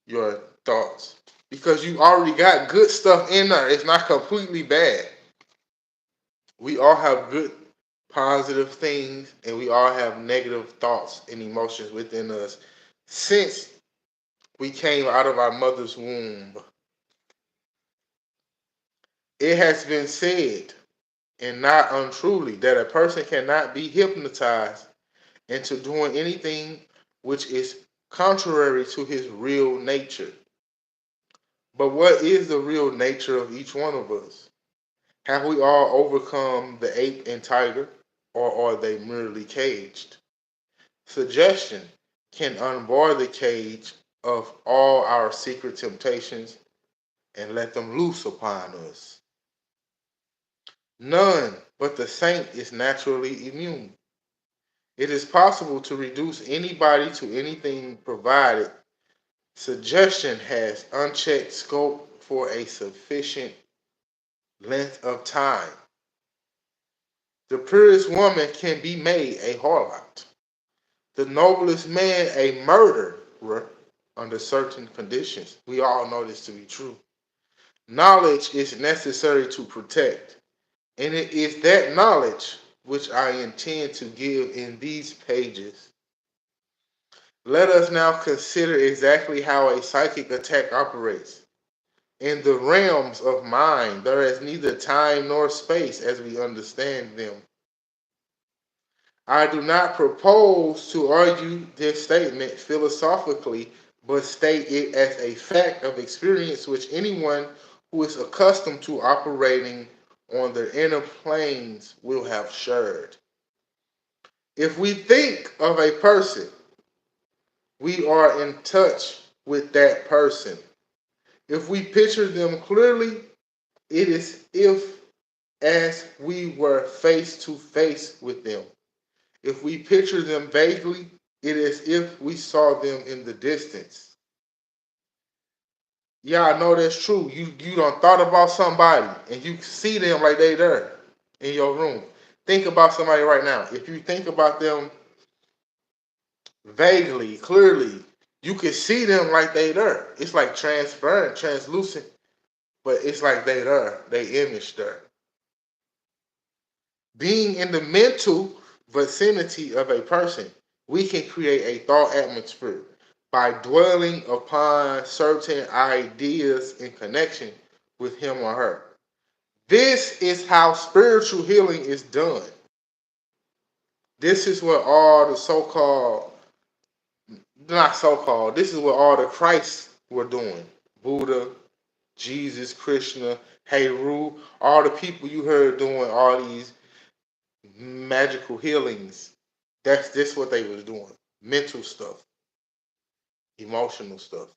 your thoughts. Because you already got good stuff in there. It's not completely bad. We all have good positive things and we all have negative thoughts and emotions within us since we came out of our mother's womb. It has been said, and not untruly, that a person cannot be hypnotized into doing anything which is contrary to his real nature. But what is the real nature of each one of us? Have we all overcome the ape and tiger, or are they merely caged? Suggestion can unbar the cage of all our secret temptations and let them loose upon us. None but the saint is naturally immune. It is possible to reduce anybody to anything provided suggestion has unchecked scope for a sufficient length of time. The purest woman can be made a harlot. The noblest man a murderer under certain conditions. We all know this to be true. Knowledge is necessary to protect, and it is that knowledge which I intend to give in these pages. Let us now consider exactly how a psychic attack operates. In the realms of mind, there is neither time nor space as we understand them. I do not propose to argue this statement philosophically, but state it as a fact of experience which anyone who is accustomed to operating on the inner planes will have shared. If we think of a person, we are in touch with that person. If we picture them clearly, it is if as we were face to face with them. If we picture them vaguely, it is if we saw them in the distance. Yeah, I know that's true. You done thought about somebody and you see them like they there in your room. Think about somebody right now. If you think about them vaguely, clearly, you can see them like they there. It's like transparent, translucent, but it's like they there, they image there. Being in the mental vicinity of a person, we can create a thought atmosphere by dwelling upon certain ideas in connection with him or her. This is how spiritual healing is done. This is what all the so-called, not so-called, this is what all the Christs were doing. Buddha, Jesus, Krishna, Heru, all the people you heard doing all these magical healings. That's what they was doing. mental stuff, emotional stuff.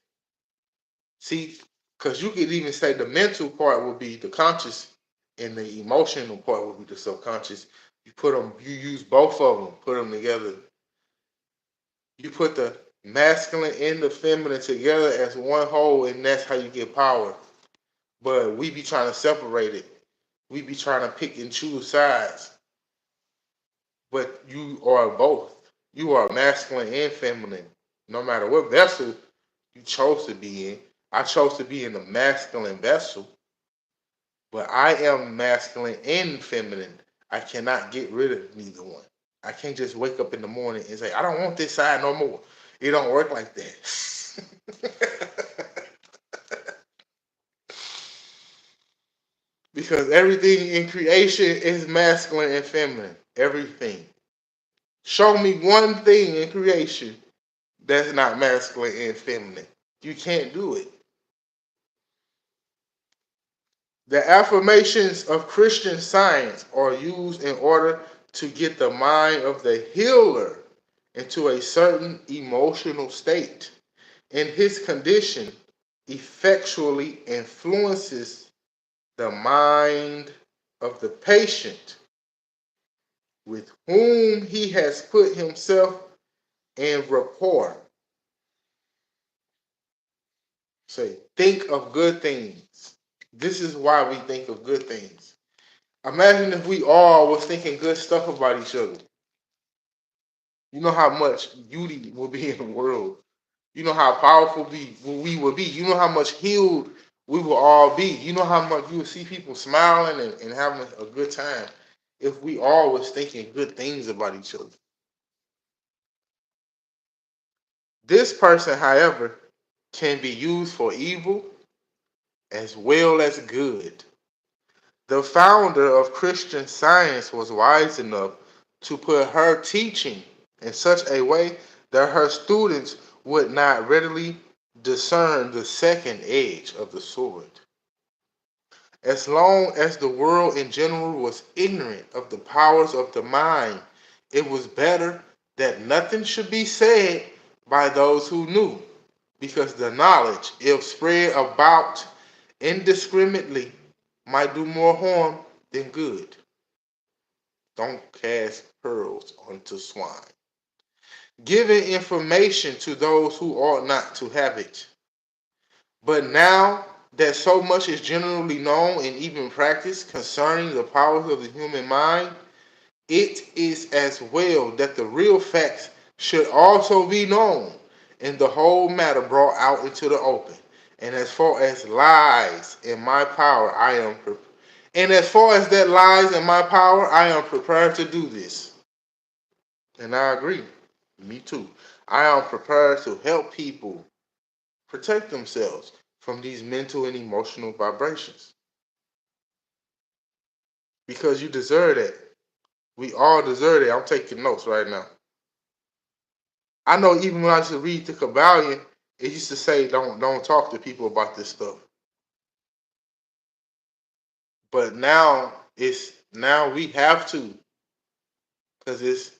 See, because you could even say the mental part would be the conscious and the emotional part would be the subconscious. You put them, you use both of them, put them together. You put the masculine and the feminine together as one whole, and that's how you get power. But we be trying to separate it. We be trying to pick and choose sides. But you are both. You are masculine and feminine. No matter what vessel you chose to be in. I chose to be in the masculine vessel, but I am masculine and feminine. I cannot get rid of neither one. I can't just wake up in the morning and say, I don't want this side no more. It don't work like that. Because everything in creation is masculine and feminine. Everything. Show me one thing in creation that's not masculine and feminine. You can't do it. The affirmations of Christian Science are used in order to get the mind of the healer into a certain emotional state, and his condition effectually influences the mind of the patient with whom he has put himself in rapport. Say, think of good things. This is why we think of good things. Imagine if we all was thinking good stuff about each other. You know how much beauty will be in the world. You know how powerful we will be. You know how much healed we will all be. You know how much you will see people smiling and having a good time if we all was thinking good things about each other. This person, however, can be used for evil as well as good. The founder of Christian Science was wise enough to put her teaching in such a way that her students would not readily discern the second edge of the sword. As long as the world in general was ignorant of the powers of the mind, it was better that nothing should be said by those who knew, because the knowledge, if spread about indiscriminately, might do more harm than good. Don't cast pearls onto swine. Giving information to those who ought not to have it. But now that so much is generally known and even practiced concerning the powers of the human mind, it is as well that the real facts should also be known and the whole matter brought out into the open. And as far as lies in my power, and as far as that lies in my power, I am prepared to do this. And I agree. Me too. I am prepared to help people protect themselves from these mental and emotional vibrations. Because you deserve it. We all deserve it. I'm taking notes right now. I know even when I used to read the Kabbalion, it used to say don't talk to people about this stuff. But now we have to, because it's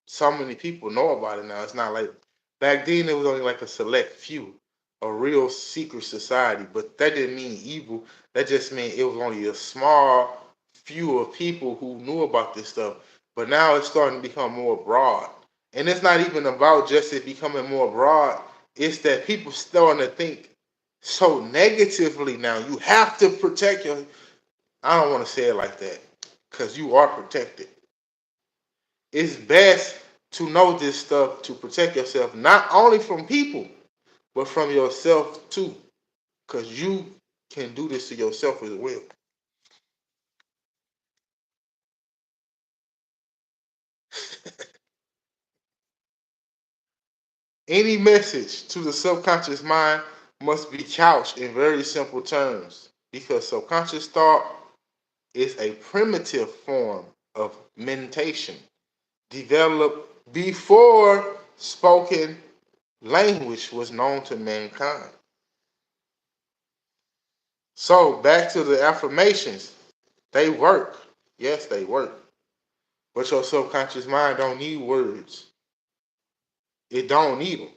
so many people know about it now. It's not like back then it was only like a select few, a real secret society. But that didn't mean evil. That just meant it was only a small few of people who knew about this stuff. But now it's starting to become more broad. And it's not even about just it becoming more broad. It's that people starting to think so negatively now. You have to protect your. I don't want to say it like that because you are protected. It's best to know this stuff to protect yourself, not only from people, but from yourself too, because you can do this to yourself as well. Any message to the subconscious mind must be couched in very simple terms, because subconscious thought is a primitive form of mentation developed before spoken language was known to mankind. So back to the affirmations. They work. Yes, they work. But your subconscious mind don't need words. It don't need them.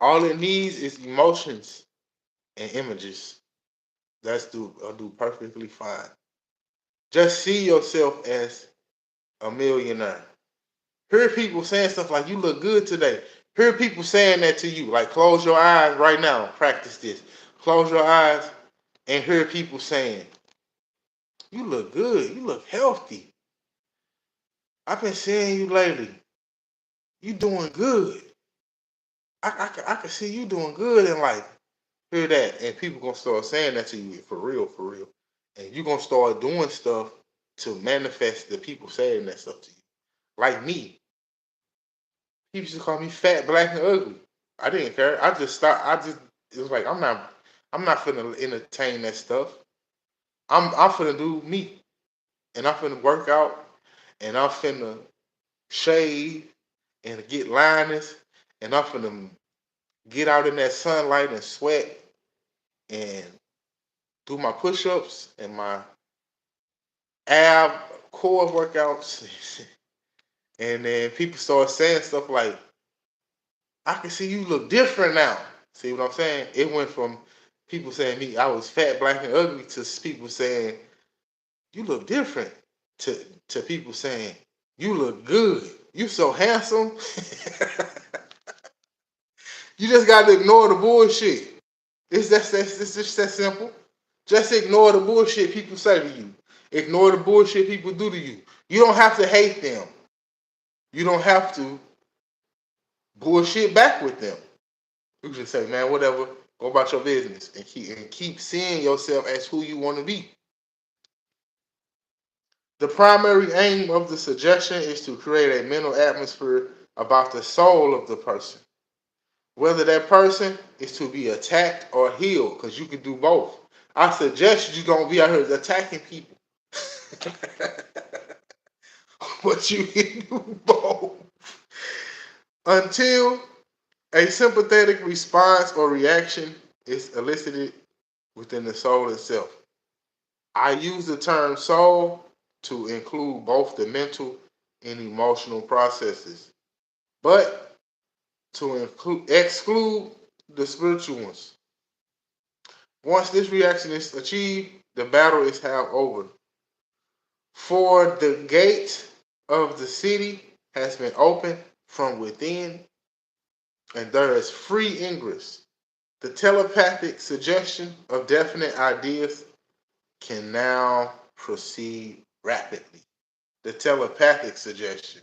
All it needs is emotions and images. Do perfectly fine. Just see yourself as a millionaire. Hear people saying stuff like, you look good today. Hear people saying that to you. Like, close your eyes right now. Practice this. Close your eyes and hear people saying, you look good. You look healthy. I've been seeing you lately. You doing good. I can see you doing good in life. Hear that. And people going to start saying that to you for real, for real. And you're going to start doing stuff to manifest the people saying that stuff to you. Like me. People used to call me fat, black, and ugly. I didn't care. I just stopped. It was like, I'm not finna entertain that stuff. I'm finna do me. And I'm finna work out. And I'm finna shave and get liners. And I'm finna get out in that sunlight and sweat and do my push-ups and my ab core workouts. And then people start saying stuff like, I can see you look different now. See what I'm saying? It went from people saying me I was fat, black, and ugly to people saying you look different to people saying you look good. You so handsome. You just got to ignore the bullshit. It's just that simple. Just ignore the bullshit people say to you. Ignore the bullshit people do to you. You don't have to hate them. You don't have to bullshit back with them. You just say, man, whatever. Go about your business and keep seeing yourself as who you want to be. The primary aim of the suggestion is to create a mental atmosphere about the soul of the person. Whether that person is to be attacked or healed, because you can do both. I suggest you don't be out here attacking people. But you can do both. Until a sympathetic response or reaction is elicited within the soul itself. I use the term soul to include both the mental and emotional processes, but to exclude the spiritual ones. Once this reaction is achieved, the battle is half over. For the gate of the city has been opened from within, and there is free ingress. The telepathic suggestion of definite ideas can now proceed rapidly. The telepathic suggestion.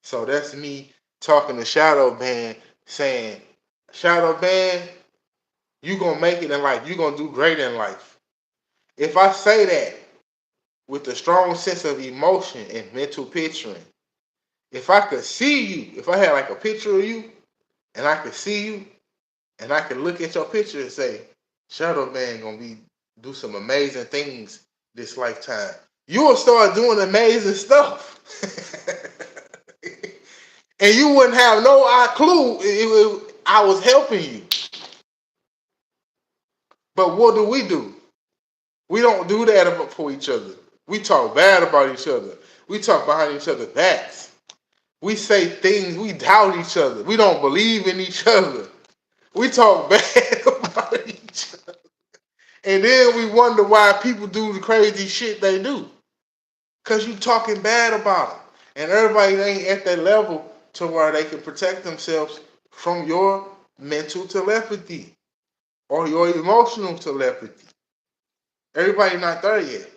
So that's me talking to Shadow Band saying, Shadow Band, you gonna make it in life. You gonna do great in life. If I say that with a strong sense of emotion and mental picturing, if I could see you, if I had like a picture of you and I could see you and I could look at your picture and say, Shadow Man gonna do some amazing things this lifetime. You will start doing amazing stuff. And you wouldn't have no clue I was helping you. But what do? We don't do that for each other. We talk bad about each other. We talk behind each other's backs. We say things, we doubt each other. We don't believe in each other. We talk bad about each other. And then we wonder why people do the crazy shit they do. Because you talking bad about them. And everybody ain't at that level to where they can protect themselves from your mental telepathy or your emotional telepathy. Everybody not there yet.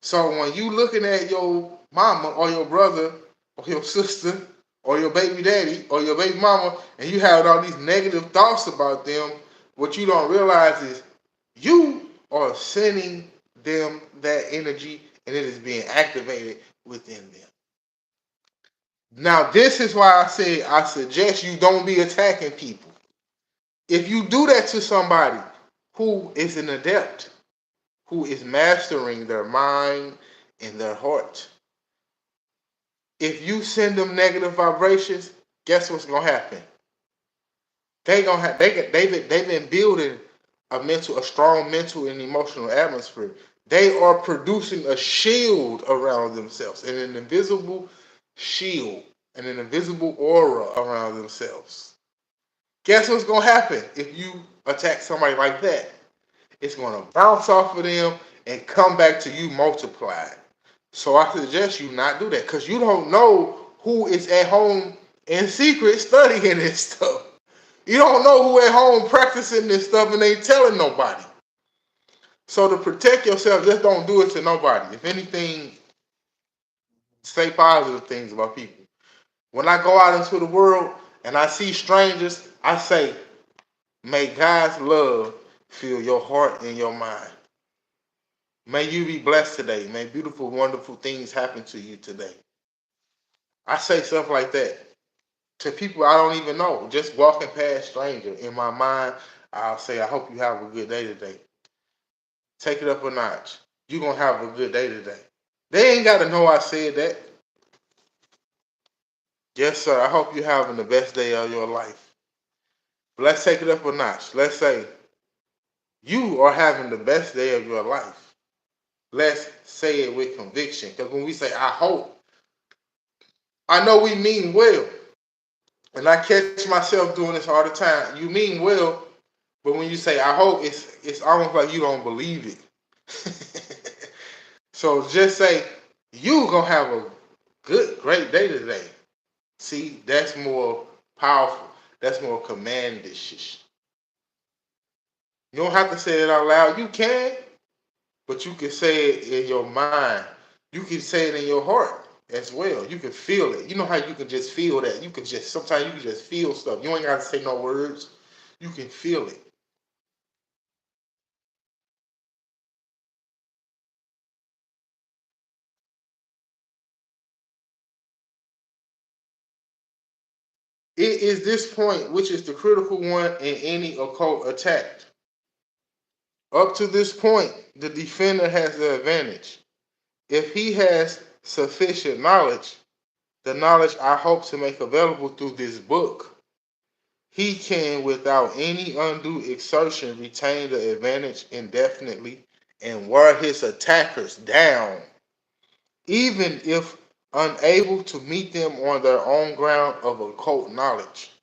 So when you looking at your mama or your brother or your sister or your baby daddy or your baby mama and you have all these negative thoughts about them, what you don't realize is you are sending them that energy and it is being activated within them. Now, this is why I say I suggest you don't be attacking people. If you do that to somebody who is an adept, who is mastering their mind and their heart, if you send them negative vibrations, guess what's gonna happen? They've been building a strong mental and emotional atmosphere. They are producing a shield around themselves, an invisible shield, and an invisible aura around themselves. Guess what's going to happen if you attack somebody like that? It's going to bounce off of them and come back to you multiplied. So I suggest you not do that because you don't know who is at home in secret studying this stuff. You don't know who at home practicing this stuff and ain't telling nobody. So to protect yourself, just don't do it to nobody. If anything, say positive things about people. When I go out into the world and I see strangers, I say, may God's love fill your heart and your mind. May you be blessed today. May beautiful, wonderful things happen to you today. I say stuff like that to people I don't even know. Just walking past stranger. In my mind, I'll say, I hope you have a good day today. Take it up a notch. You're going to have a good day today. They ain't got to know I said that. Yes, sir. I hope you're having the best day of your life. But let's take it up a notch. Let's say you are having the best day of your life. Let's say it with conviction. Because when we say, I hope, I know we mean well. And I catch myself doing this all the time. You mean well, but when you say, I hope, it's almost like you don't believe it. So just say, you going to have a great day today. See, that's more powerful. That's more commandish. You don't have to say it out loud. You can, but you can say it in your mind. You can say it in your heart as well. You can feel it. You know how you can just feel that. You can just, sometimes you can just feel stuff. You ain't got to say no words. You can feel it. It is this point which is the critical one in any occult attack. Up to this point, the defender has the advantage. If he has sufficient knowledge, the knowledge I hope to make available through this book, he can, without any undue exertion, retain the advantage indefinitely and wear his attackers down, even if unable to meet them on their own ground of occult knowledge.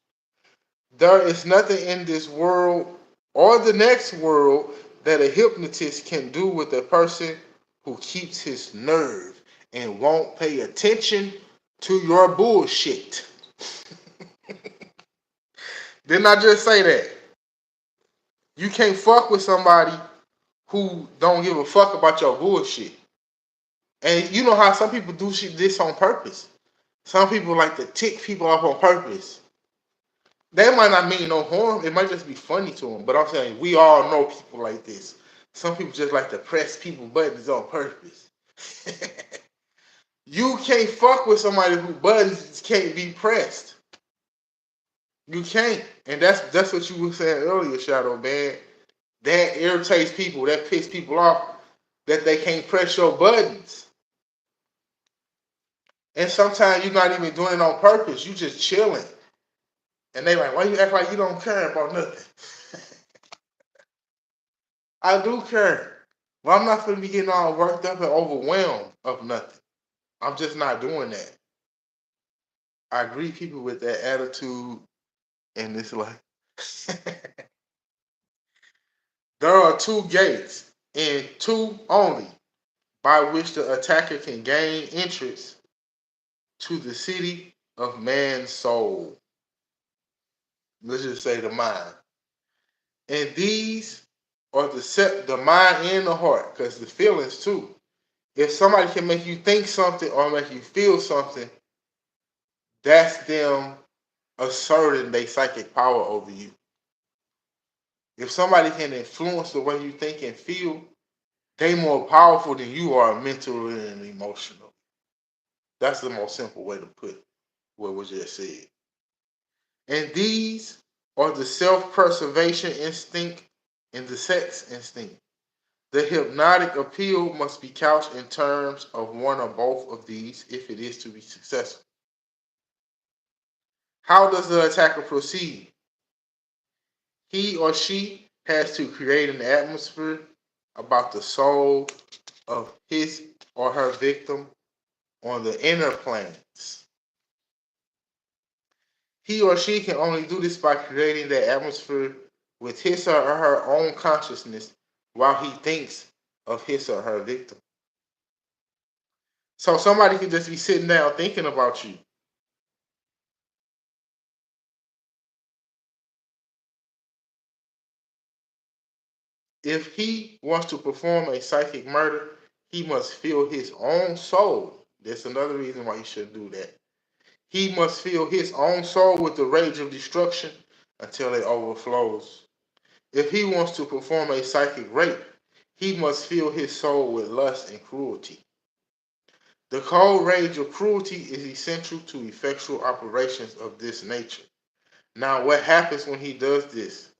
There is nothing in this world or the next world that a hypnotist can do with a person who keeps his nerve and won't pay attention to your bullshit. Didn't I just say that? You can't fuck with somebody who don't give a fuck about your bullshit. And you know how some people do shit this on purpose. Some people like to tick people off on purpose. They might not mean no harm. It might just be funny to them. But I'm saying we all know people like this. Some people just like to press people buttons on purpose. You can't fuck with somebody whose buttons can't be pressed. You can't. And that's what you were saying earlier, Shadow Man. That irritates people. That pisses people off that they can't press your buttons. And sometimes you're not even doing it on purpose. You just chilling. And they like, why you act like you don't care about nothing? I do care. Well, I'm not going to be getting all worked up and overwhelmed of nothing. I'm just not doing that. I greet people with that attitude, and it's like, there are two gates, and two only, by which the attacker can gain entrance to the city of man's soul. Let's just say the mind. And these are the mind and the heart, because the feelings too. If somebody can make you think something or make you feel something, that's them asserting their psychic power over you. If somebody can influence the way you think and feel, they more powerful than you are mentally and emotionally. That's the most simple way to put what was just said. And these are the self-preservation instinct and the sex instinct. The hypnotic appeal must be couched in terms of one or both of these if it is to be successful. How does the attacker proceed? He or she has to create an atmosphere about the soul of his or her victim on the inner planes. He or she can only do this by creating that atmosphere with his or her own consciousness while he thinks of his or her victim. So somebody could just be sitting down thinking about you. If he wants to perform a psychic murder, he must fill his own soul. That's another reason why he should do that. He must fill his own soul with the rage of destruction until it overflows. If he wants to perform a psychic rape, he must fill his soul with lust and cruelty. The cold rage of cruelty is essential to effectual operations of this nature. Now, what happens when he does this?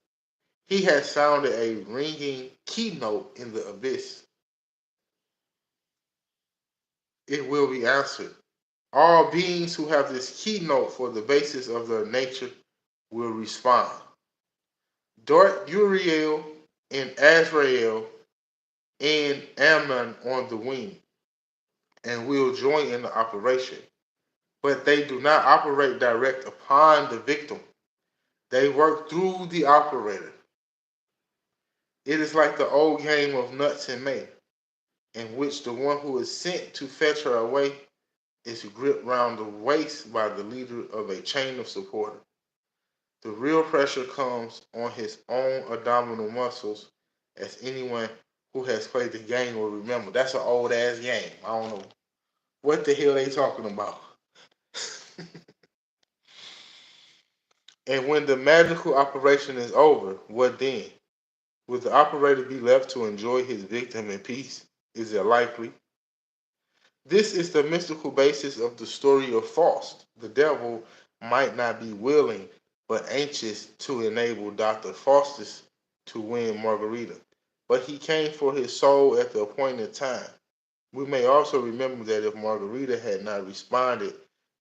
He has sounded a ringing keynote in the abyss. It will be answered. All beings who have this keynote for the basis of their nature will respond. Dart Uriel and Azrael and Ammon on the wing and will join in the operation. But they do not operate direct upon the victim. They work through the operator. It is like the old game of nuts and may, in which the one who is sent to fetch her away is gripped round the waist by the leader of a chain of supporters. The real pressure comes on his own abdominal muscles, as anyone who has played the game will remember. That's an old ass game. I don't know what the hell they talking about. And when the magical operation is over, what then? Will the operator be left to enjoy his victim in peace? Is it likely? This is the mystical basis of the story of Faust. The devil might not be willing, but anxious to enable Dr. Faustus to win Margarita. But he came for his soul at the appointed time. We may also remember that if Margarita had not responded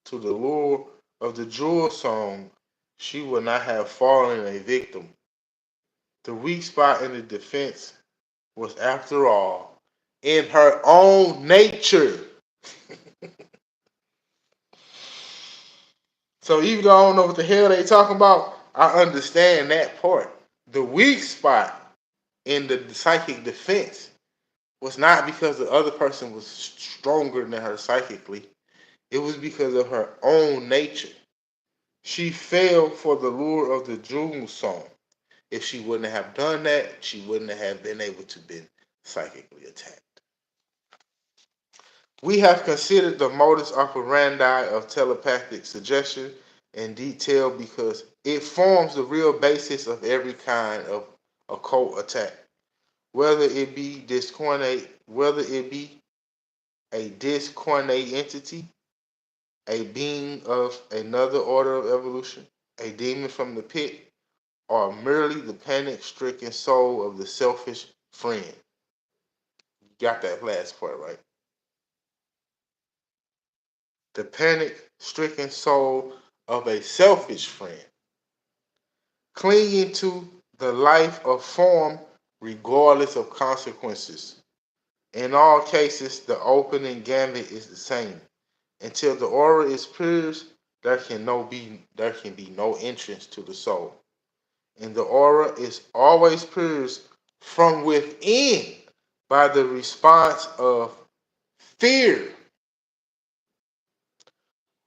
to the lure of the jewel song, she would not have fallen a victim. The weak spot in the defense was, after all, in her own nature. So even though I don't know what the hell they talking about, I understand that part. The weak spot in the psychic defense was not because the other person was stronger than her psychically. It was because of her own nature. She fell for the lure of the jewel song. If she wouldn't have done that, she wouldn't have been able to be psychically attacked. We have considered the modus operandi of telepathic suggestion in detail because it forms the real basis of every kind of occult attack, whether it be a discarnate entity, a being of another order of evolution, a demon from the pit, or merely the panic-stricken soul of the selfish friend. You got that last part right. The panic-stricken soul of a selfish friend, clinging to the life of form regardless of consequences. In all cases, the opening gambit is the same. Until the aura is pierced, there can be no entrance to the soul. And the aura is always pierced from within by the response of fear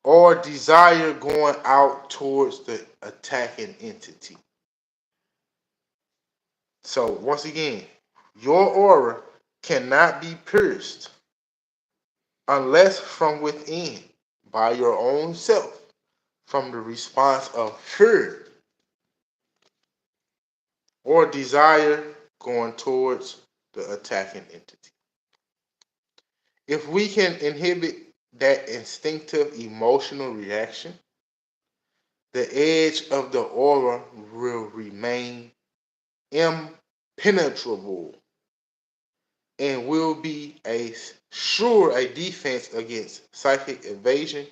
or desire going out towards the attacking entity. So once again, your aura cannot be pierced unless from within by your own self from the response of fear or desire going towards the attacking entity. If we can inhibit that instinctive emotional reaction, the edge of the aura will remain impenetrable and will be a defense against psychic evasion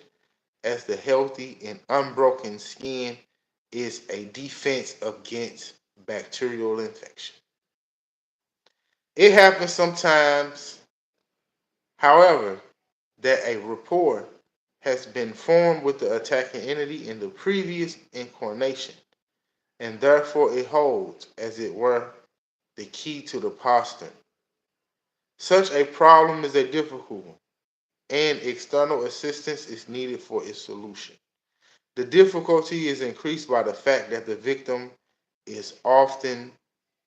as the healthy and unbroken skin is a defense against bacterial infection. It happens sometimes, however, that a rapport has been formed with the attacking entity in the previous incarnation, and therefore it holds, as it were, the key to the postern. Such a problem is a difficult one, and external assistance is needed for its solution. The difficulty is increased by the fact that the victim is often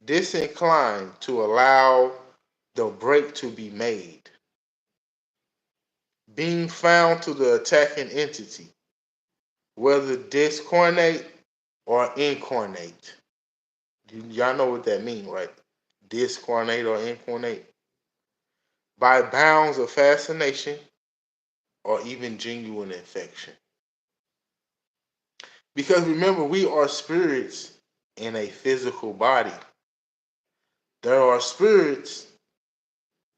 disinclined to allow the break to be made. Being found to the attacking entity, whether discarnate or incarnate. Y'all know what that means, right? Discarnate or incarnate. By bounds of fascination or even genuine infection. Because remember, we are spirits in a physical body. There are spirits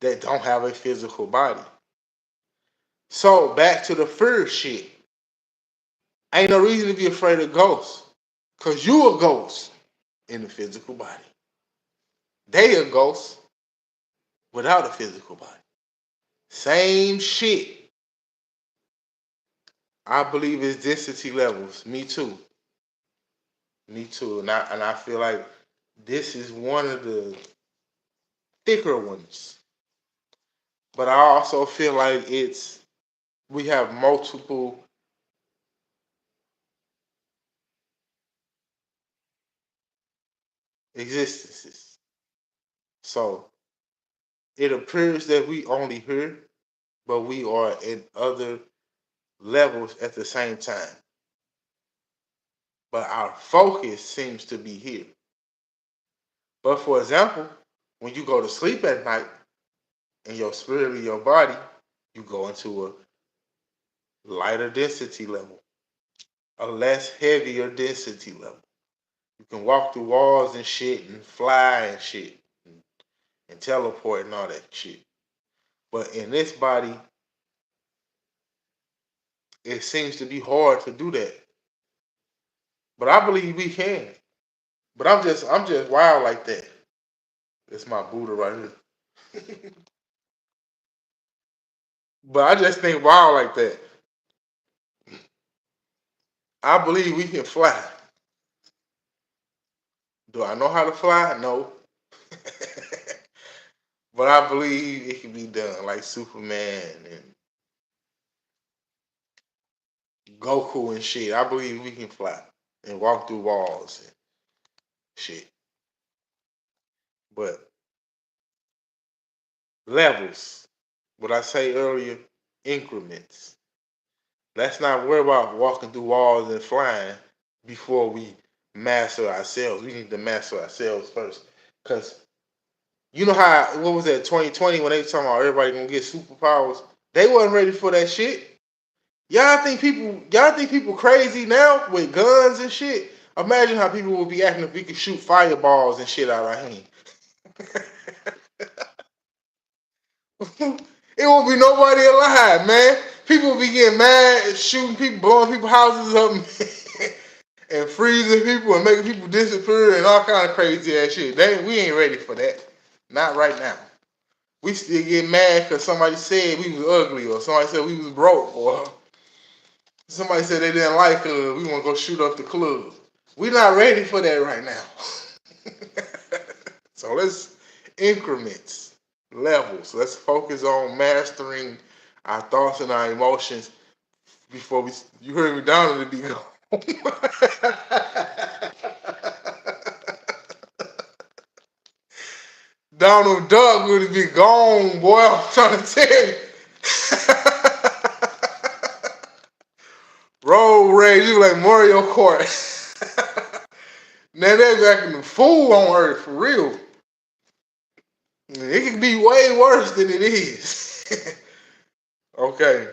that don't have a physical body. So back to the fear shit. Ain't no reason to be afraid of ghosts. Cause you a ghost in the physical body. They a ghost without a physical body. Same shit. I believe it's density levels. Me too. Me too. And I feel like this is one of the thicker ones. But I also feel like we have multiple existences. So it appears that we only here, but we are in other levels at the same time. But our focus seems to be here. But for example, when you go to sleep at night and your spirit in your body, you go into a lighter density level, a less heavier density level. You can walk through walls and shit and fly and shit and teleport and all that shit. But in this body, it seems to be hard to do that. But I believe we can. But I'm just wild like that. It's my Buddha right here. But I just think wild like that. I believe we can fly. Do I know how to fly? No. But I believe it can be done like Superman and Goku and shit. I believe we can fly and walk through walls and shit. But levels, what I say earlier, increments. Let's not worry about walking through walls and flying before we master ourselves. We need to master ourselves first. Because you know how, what was that, 2020 when they were talking about everybody gonna get superpowers? They wasn't ready for that shit. Y'all think people crazy now with guns and shit? Imagine how people would be acting if we could shoot fireballs and shit out of our hand. It won't be nobody alive, man. People will be getting mad, shooting people, blowing people's houses up, and freezing people and making people disappear and all kind of crazy ass shit. We ain't ready for that. Not right now. We still get mad because somebody said we was ugly or somebody said we was broke or somebody said they didn't like us. We want to go shoot up the club. We're not ready for that right now. So let's increments, levels. Let's focus on mastering our thoughts and our emotions before you heard me down to be gone. Donald Duck would be gone, boy. I'm trying to tell you. Road rage, you like Mario Kart. Now they're acting the fool on Earth for real. It can be way worse than it is. Okay.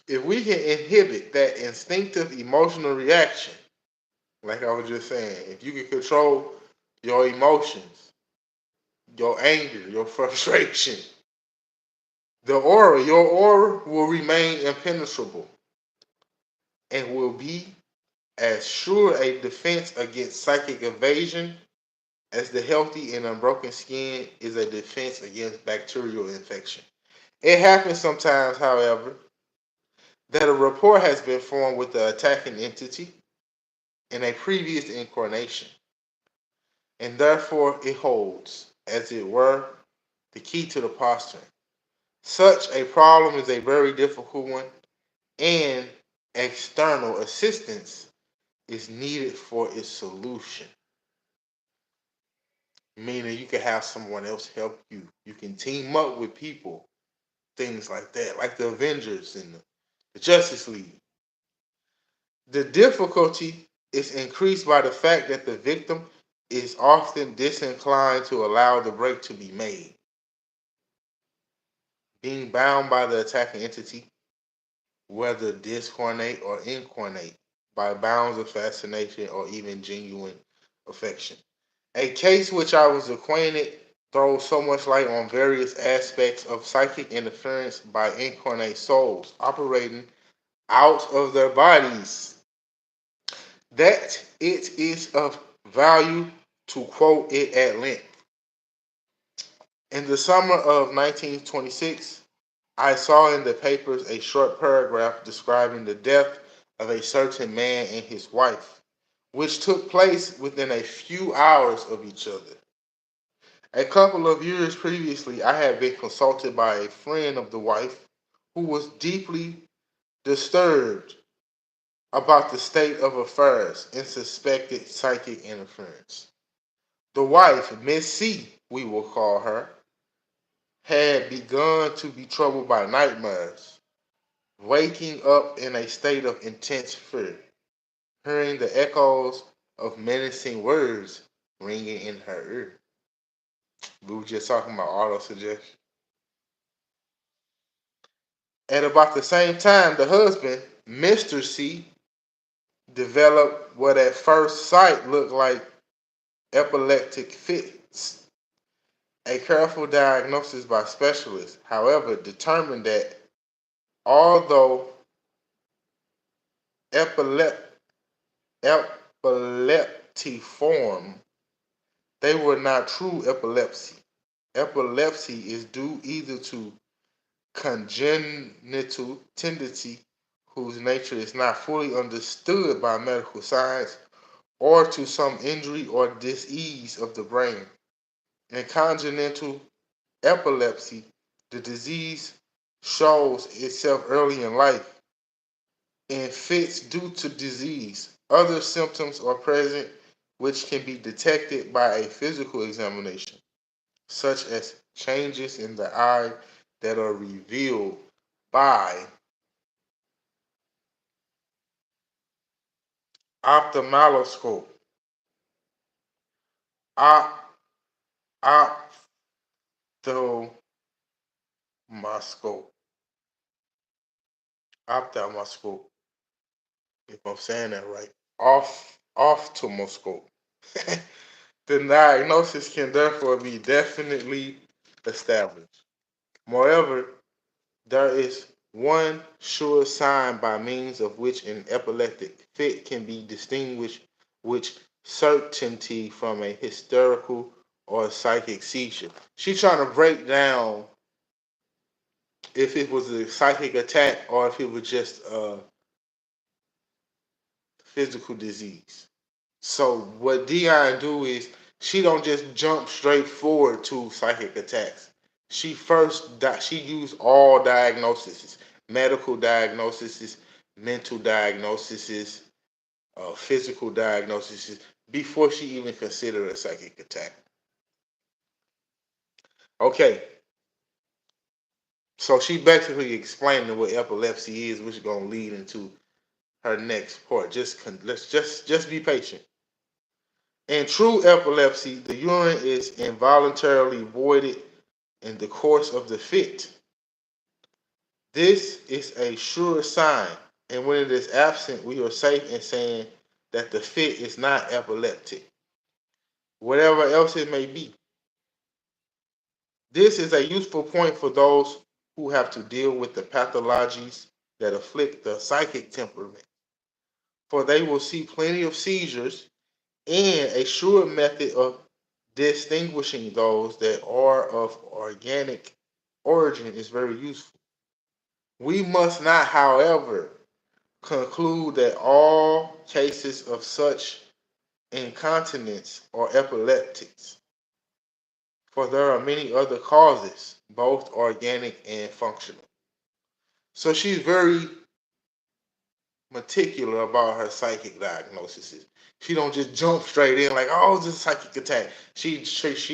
If we can inhibit that instinctive emotional reaction, like I was just saying, if you can control your emotions, your anger, your frustration, your aura will remain impenetrable and will be as sure a defense against psychic evasion as the healthy and unbroken skin is a defense against bacterial infection. It happens sometimes, however, that a rapport has been formed with the attacking entity in a previous incarnation, and therefore it holds, as it were, the key to the posturing. Such a problem is a very difficult one, and external assistance is needed for its solution. Meaning you can have someone else help you. You can team up with people, things like that, like the Avengers and the Justice League. The difficulty is increased by the fact that the victim is often disinclined to allow the break to be made. Being bound by the attacking entity, whether discarnate or incarnate, by bounds of fascination or even genuine affection. A case which I was acquainted throws so much light on various aspects of psychic interference by incarnate souls operating out of their bodies that it is of value to quote it at length. In the summer of 1926, I saw in the papers a short paragraph describing the death of a certain man and his wife, which took place within a few hours of each other. A couple of years previously, I had been consulted by a friend of the wife who was deeply disturbed about the state of affairs and suspected psychic interference. The wife, Miss C, we will call her, had begun to be troubled by nightmares, waking up in a state of intense fear, hearing the echoes of menacing words ringing in her ear. We were just talking about auto suggestion. At about the same time, the husband, Mr. C, developed what at first sight looked like epileptic fits. A careful diagnosis by specialists, however, determined that although epilep- epileptiform, they were not true epilepsy. Epilepsy is due either to congenital tendency, whose nature is not fully understood by medical science, or to some injury or disease of the brain. In congenital epilepsy, the disease shows itself early in life. In fits due to disease, other symptoms are present which can be detected by a physical examination, such as changes in the eye that are revealed by ophthalmoscope, op, ophthalmoscope, ophthalmoscope, if I'm saying that right, ophthalmoscope. The diagnosis can therefore be definitely established. Moreover, there is one sure sign by means of which an epileptic fit can be distinguished with certainty from a hysterical or psychic seizure. She's trying to break down if it was a psychic attack or if it was just a physical disease. So what Dion do is she don't just jump straight forward to psychic attacks. She used all diagnoses, medical diagnoses, mental diagnoses, physical diagnoses before she even considered a psychic attack. Okay, so she basically explained what epilepsy is, which is gonna lead into her next part. Let's just be patient. In true epilepsy, the urine is involuntarily voided in the course of the fit. This is a sure sign, and when it is absent, we are safe in saying that the fit is not epileptic, whatever else it may be. This is a useful point for those who have to deal with the pathologies that afflict the psychic temperament, for they will see plenty of seizures, and a sure method of distinguishing those that are of organic origin is very useful. We must not, however, conclude that all cases of such incontinence are epileptics, for there are many other causes, both organic and functional. So she's very meticulous about her psychic diagnoses. She don't just jump straight in like, oh, it's a psychic attack. She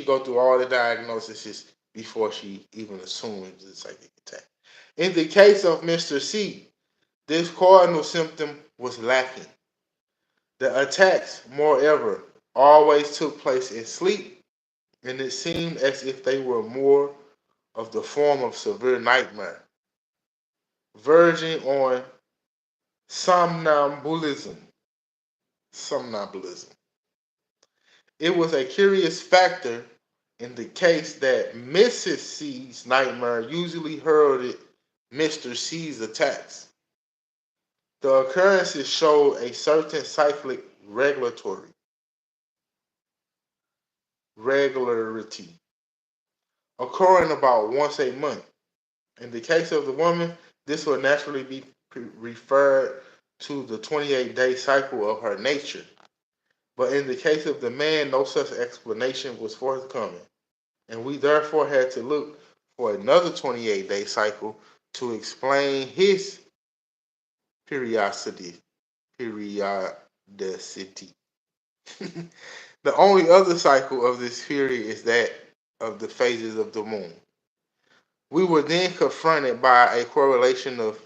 go through all the diagnoses before she even assumes it's a psychic attack. In the case of Mr. C, this cardinal symptom was lacking. The attacks, moreover, always took place in sleep, and it seemed as if they were more of the form of severe nightmare, verging on somnambulism. Somnambulism. It was a curious factor in the case that Mrs. C's nightmare usually heralded Mr. C's attacks. The occurrences showed a certain cyclic regularity, occurring about once a month. In the case of the woman, this will naturally be referred to the 28-day cycle of her nature. But in the case of the man, no such explanation was forthcoming, and we therefore had to look for another 28-day cycle to explain his periodicity. Periodicity. The only other cycle of this period is that of the phases of the moon. We were then confronted by a correlation of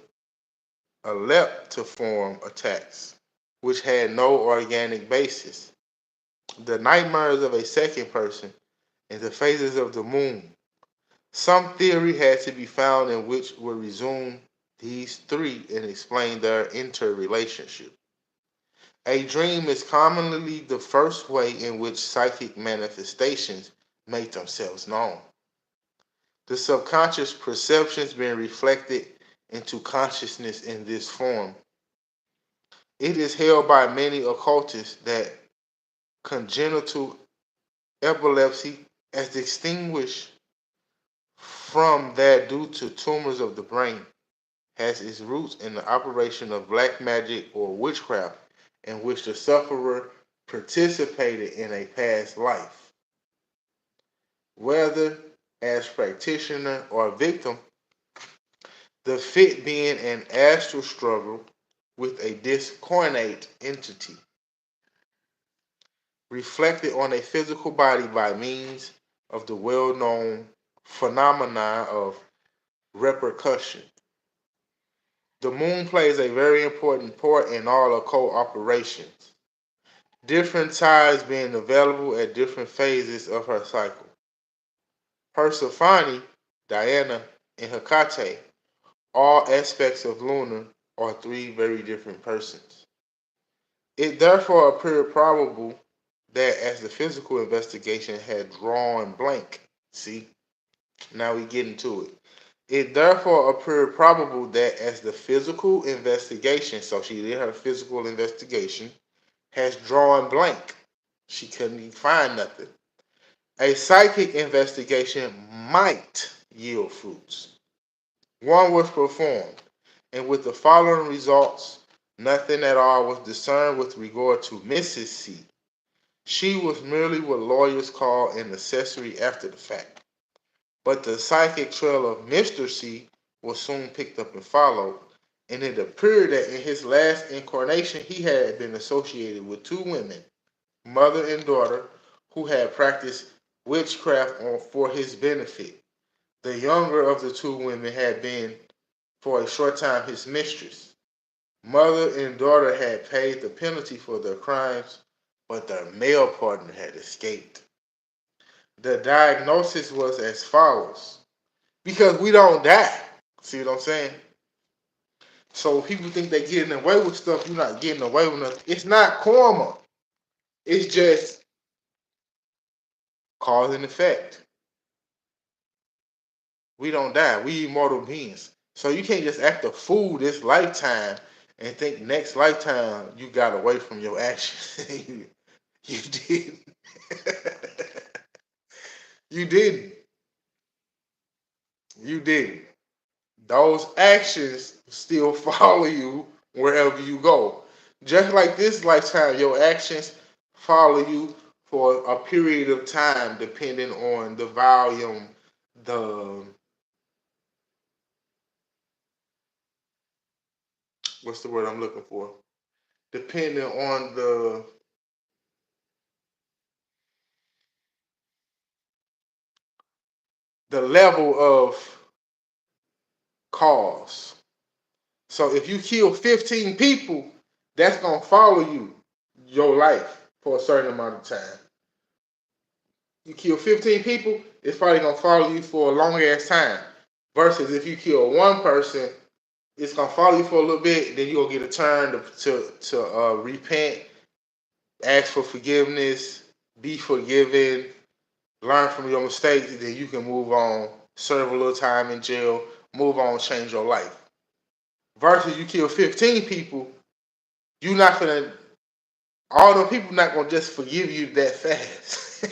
eleptiform attacks, which had no organic basis. The nightmares of a second person and the phases of the moon. Some theory had to be found in which would resume these three and explain their interrelationship. A dream is commonly the first way in which psychic manifestations make themselves known. The subconscious perceptions being reflected into consciousness in this form. It is held by many occultists that congenital epilepsy, as distinguished from that due to tumors of the brain, has its roots in the operation of black magic or witchcraft in which the sufferer participated in a past life. Whether as practitioner or victim, the fit being an astral struggle with a discarnate entity, reflected on a physical body by means of the well-known phenomena of repercussion. The moon plays a very important part in all occult operations, different tides being available at different phases of her cycle. Persephone, Diana, and Hecate, all aspects of lunar, are three very different persons. It therefore appeared probable that as the physical investigation had drawn blank, see, now we get into it. It therefore appeared probable that as the physical investigation, so she did her physical investigation, has drawn blank, she couldn't even find nothing. A psychic investigation might yield fruits. One was performed, and with the following results, nothing at all was discerned with regard to Mrs. C. She was merely what lawyers call an accessory after the fact. But the psychic trail of Mr. C was soon picked up and followed, and it appeared that in his last incarnation he had been associated with two women, mother and daughter, who had practiced witchcraft for his benefit. The younger of the two women had been, for a short time, his mistress. Mother and daughter had paid the penalty for their crimes, but their male partner had escaped. The diagnosis was as follows. Because we don't die. See what I'm saying? So people think they're getting away with stuff. You're not getting away with nothing. It's not karma. It's just cause and effect. We don't die. We immortal beings. So you can't just act a fool this lifetime and think next lifetime you got away from your actions. You didn't. You didn't. You didn't. those actions still follow you wherever you go. Just like this lifetime, your actions follow you for a period of time, depending on the volume, the what's the word I'm looking for? Depending on the level of cause. So if you kill 15 people, that's gonna follow you your life for a certain amount of time. You kill 15 people, it's probably gonna follow you for a long ass time. Versus if you kill one person, it's gonna follow you for a little bit, then you're gonna get a turn to repent, ask for forgiveness, be forgiven, learn from your mistakes, then you can move on, serve a little time in jail, move on, change your life. Versus you kill 15 people, you're not gonna all the people not gonna just forgive you that fast.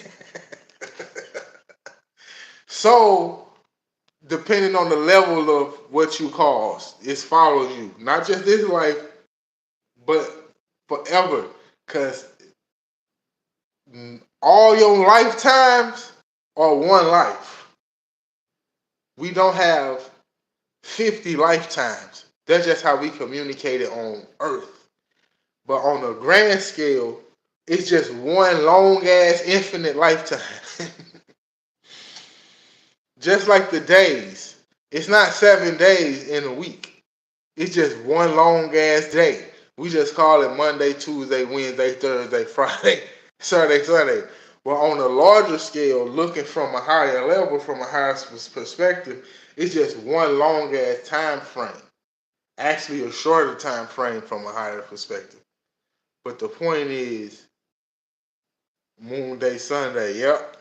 So depending on the level of what you caused, it's following you. Not just this life, but forever. Cause all your lifetimes are one life. We don't have 50 lifetimes. That's just how we communicated on Earth. But on a grand scale, it's just one long ass infinite lifetime. Just like the days. It's not 7 days in a week. It's just one long ass day. We just call it Monday, Tuesday, Wednesday, Thursday, Friday, Saturday, Sunday. But on a larger scale, looking from a higher level, from a higher perspective, it's just one long ass time frame. Actually, a shorter time frame from a higher perspective. But the point is, Moon Day, Sunday, yep.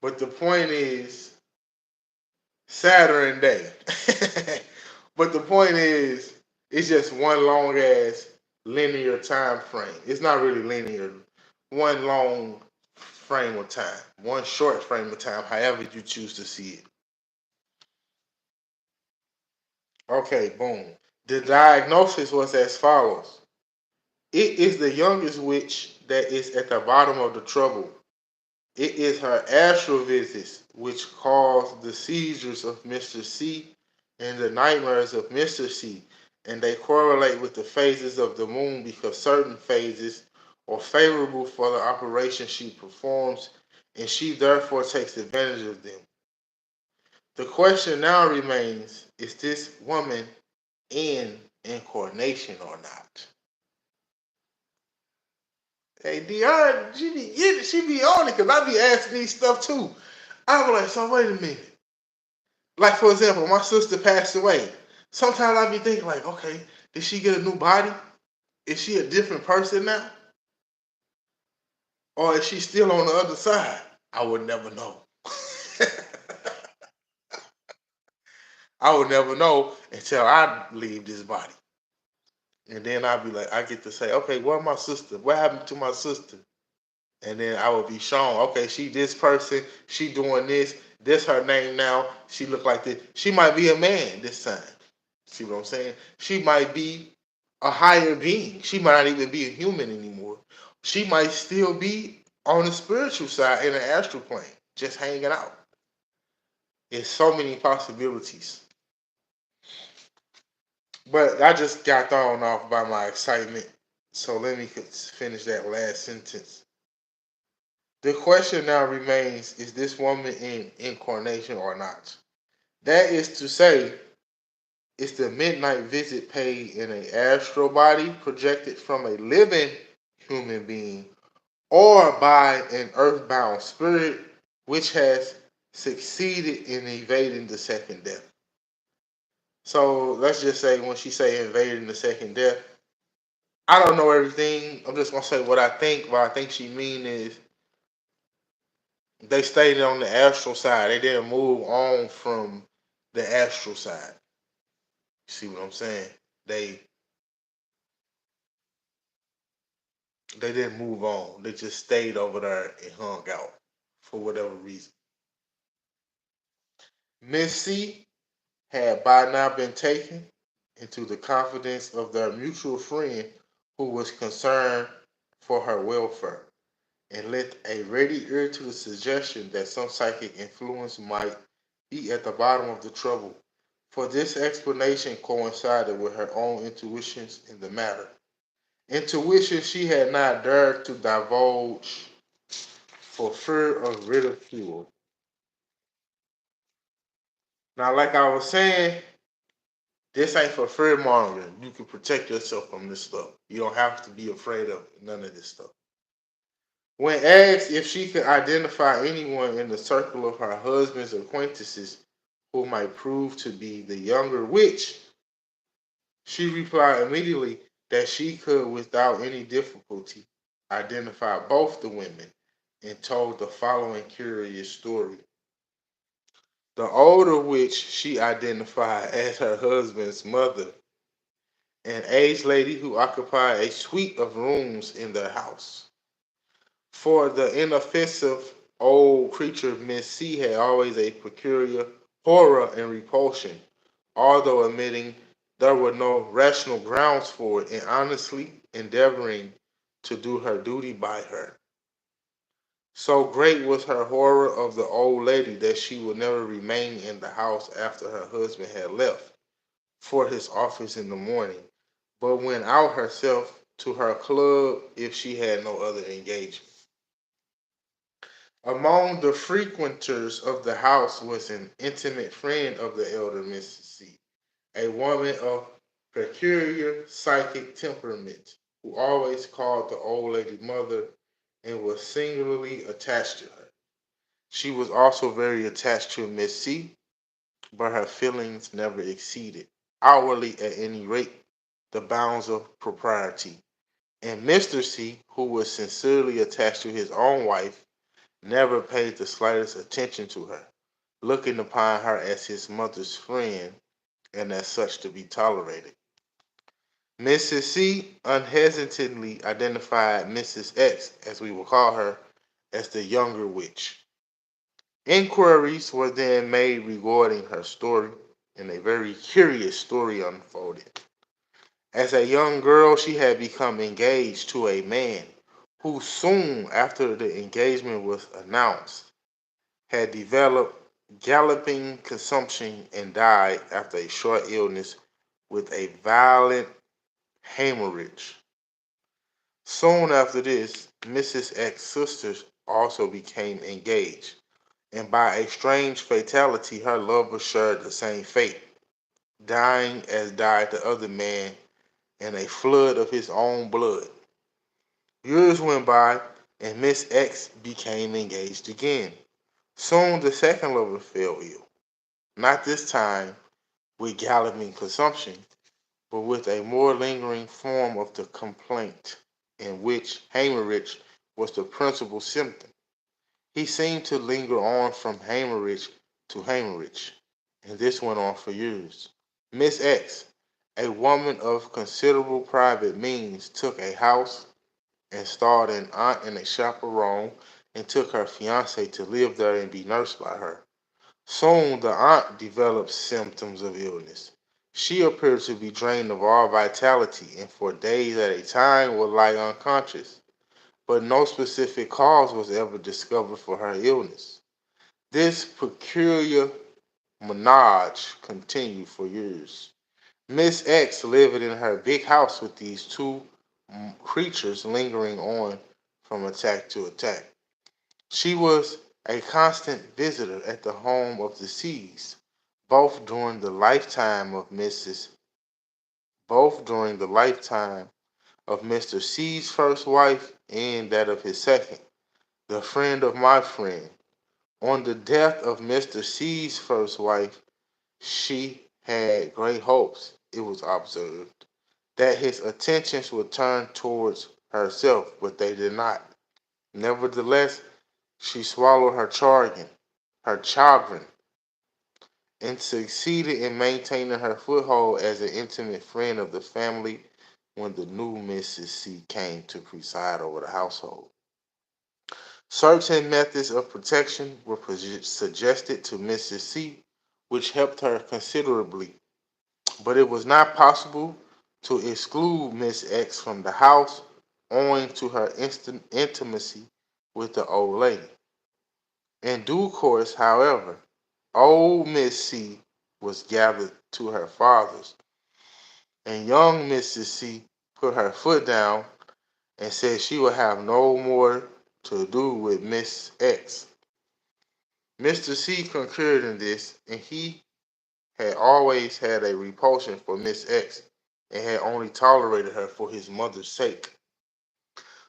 But the point is, Saturn Day. But the point is, it's just one long ass linear time frame. It's not really linear. One long frame of time, one short frame of time, however you choose to see it. Okay, boom. The diagnosis was as follows. It is the youngest witch that is at the bottom of the trouble. It is her astral visits which cause the seizures of Mr. C and the nightmares of Mr. C, and they correlate with the phases of the moon because certain phases are favorable for the operation she performs, and she therefore takes advantage of them. The question now remains, is this woman in incarnation or not? Hey, Dion, she be on it because I be asking these stuff too. I was like, so wait a minute. Like for example, my sister passed away. Sometimes I be thinking like, okay, did she get a new body? Is she a different person now? Or is she still on the other side? I would never know. I would never know until I leave this body. And then I'd be like, I get to say, okay, where's my sister? What happened to my sister? And then I would be shown, okay, she this person, she doing this her name now, she look like this. She might be a man this time. See what I'm saying? She might be a higher being. She might not even be a human anymore. She might still be on the spiritual side in the astral plane, just hanging out. There's so many possibilities. But I just got thrown off by my excitement. So let me finish that last sentence. The question now remains, is this woman in incarnation or not? That is to say, is the midnight visit paid in an astral body projected from a living human being or by an earthbound spirit which has succeeded in evading the second death? So let's just say when she say invading the second death, I don't know everything. I'm just gonna say what I think. What I think she mean is they stayed on the astral side. They didn't move on from the astral side. You see what I'm saying? They they didn't move on. They just stayed over there and hung out for whatever reason. Miss C, had by now been taken into the confidence of their mutual friend who was concerned for her welfare, and lent a ready ear to the suggestion that some psychic influence might be at the bottom of the trouble. For this explanation coincided with her own intuitions in the matter. Intuition she had not dared to divulge for fear of ridicule. Now, like I was saying, this ain't for fear mongering. You can protect yourself from this stuff. You don't have to be afraid of none of this stuff. When asked if she could identify anyone in the circle of her husband's acquaintances who might prove to be the younger witch, she replied immediately that she could, without any difficulty, identify both the women and told the following curious story. The older witch she identified as her husband's mother, an aged lady who occupied a suite of rooms in their house. For the inoffensive old creature, Miss C had always a peculiar horror and repulsion, although admitting there were no rational grounds for it, and honestly endeavoring to do her duty by her. So great was her horror of the old lady that she would never remain in the house after her husband had left for his office in the morning, but went out herself to her club if she had no other engagement. Among the frequenters of the house was an intimate friend of the elder Mrs. C, a woman of peculiar psychic temperament, who always called the old lady mother and was singularly attached to her. She was also very attached to Miss C, but her feelings never exceeded, outwardly at any rate, the bounds of propriety. And Mr. C, who was sincerely attached to his own wife, never paid the slightest attention to her, looking upon her as his mother's friend and as such to be tolerated. Mrs. C unhesitatingly identified Mrs. X, as we will call her, as the younger witch. Inquiries were then made regarding her story, and a very curious story unfolded. As a young girl, she had become engaged to a man who, soon after the engagement was announced, had developed galloping consumption and died after a short illness with a violent hemorrhage. Soon after this, Mrs. X's sisters also became engaged, and by a strange fatality, her lover shared the same fate, dying as died the other man in a flood of his own blood. Years went by, and Miss X became engaged again. Soon the second lover fell ill, not this time with galloping consumption, but with a more lingering form of the complaint, in which hemorrhage was the principal symptom. He seemed to linger on from hemorrhage to hemorrhage, and this went on for years. Miss X, a woman of considerable private means, took a house, installed an aunt and a chaperone, and took her fiance to live there and be nursed by her. Soon the aunt developed symptoms of illness. She appeared to be drained of all vitality and for days at a time would lie unconscious, but no specific cause was ever discovered for her illness. This peculiar menage continued for years. Miss X lived in her big house with these two creatures lingering on from attack to attack. She was a constant visitor at the home of the C's, both during the lifetime of Mrs. both during the lifetime of Mr. C's first wife and that of his second, the friend of my friend. On the death of Mr. C's first wife, she had great hopes, it was observed, that his attentions would turn towards herself, but they did not. Nevertheless, she swallowed her chagrin, and succeeded in maintaining her foothold as an intimate friend of the family when the new Mrs. C came to preside over the household. Certain methods of protection were suggested to Mrs. C, which helped her considerably. But it was not possible to exclude Miss X from the house owing to her instant intimacy with the old lady. In due course, however, old Miss C was gathered to her fathers, and young Mrs. C put her foot down and said she would have no more to do with Miss X. Mr. C concurred in this, and he had always had a repulsion for Miss X and had only tolerated her for his mother's sake.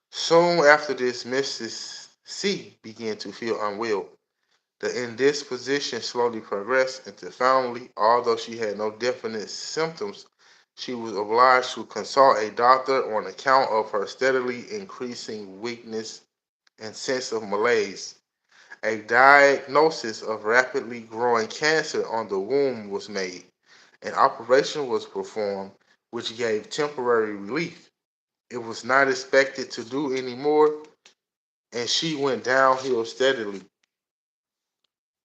Soon after this, Mrs. C began to feel unwell. The indisposition slowly progressed into family. Although she had no definite symptoms, she was obliged to consult a doctor on account of her steadily increasing weakness and sense of malaise. A diagnosis of rapidly growing cancer on the womb was made. An operation was performed which gave temporary relief. It was not expected to do any more, and she went downhill steadily.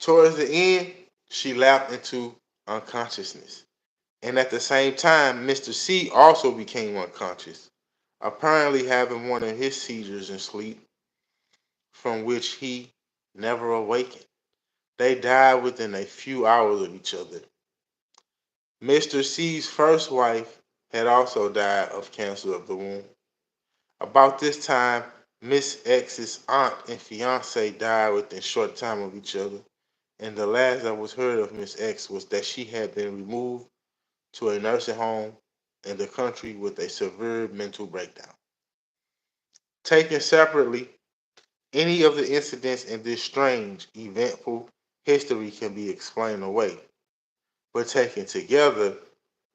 Towards the end, she lapsed into unconsciousness. And at the same time, Mr. C also became unconscious, apparently having one of his seizures in sleep, from which he never awakened. They died within a few hours of each other. Mr. C's first wife had also died of cancer of the womb. About this time, Miss X's aunt and fiance died within a short time of each other, and the last that was heard of Miss X was that she had been removed to a nursing home in the country with a severe mental breakdown. Taken separately, any of the incidents in this strange, eventful history can be explained away, but taken together,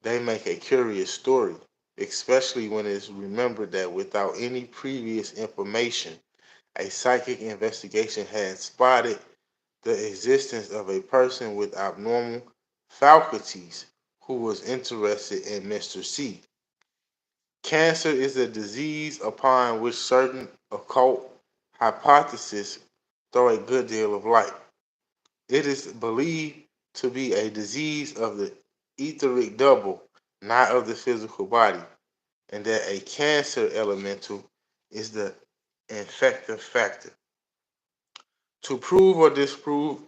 they make a curious story, especially when it's remembered that without any previous information, a psychic investigation had spotted the existence of a person with abnormal faculties who was interested in Mr. C. Cancer is a disease upon which certain occult hypotheses throw a good deal of light. It is believed to be a disease of the etheric double, not of the physical body, and that a cancer elemental is the infective factor. To prove or disprove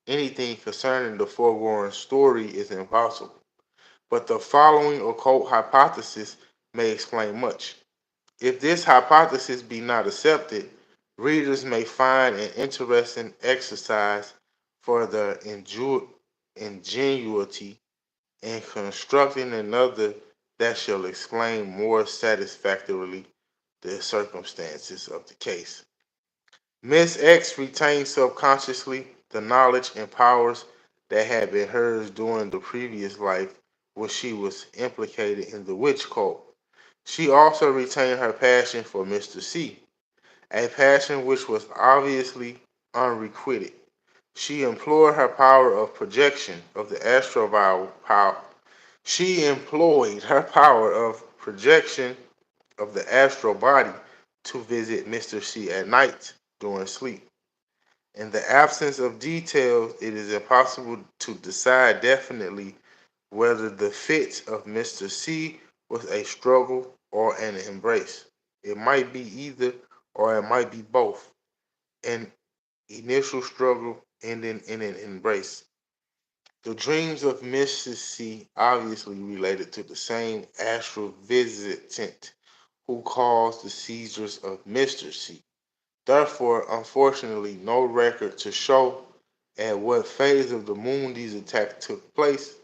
anything concerning the foregoing story is impossible, but the following occult hypothesis may explain much. If this hypothesis be not accepted, readers may find an interesting exercise for their ingenuity in constructing another that shall explain more satisfactorily the circumstances of the case. Miss X retained subconsciously the knowledge and powers that had been hers during the previous life when she was implicated in the witch cult. She also retained her passion for Mr. C, a passion which was obviously unrequited. She employed her power of projection of the astral power. She employed her power of projection of the astral body to visit Mr. C at night during sleep. In the absence of details, it is impossible to decide definitely whether the fit of Mr. C was a struggle or an embrace. It might be either or it might be both. An initial struggle ending in an embrace. The dreams of Mrs. C obviously related to the same astral visitant who caused the seizures of Mr. C. Therefore, unfortunately, no record to show at what phase of the moon these attacks took place,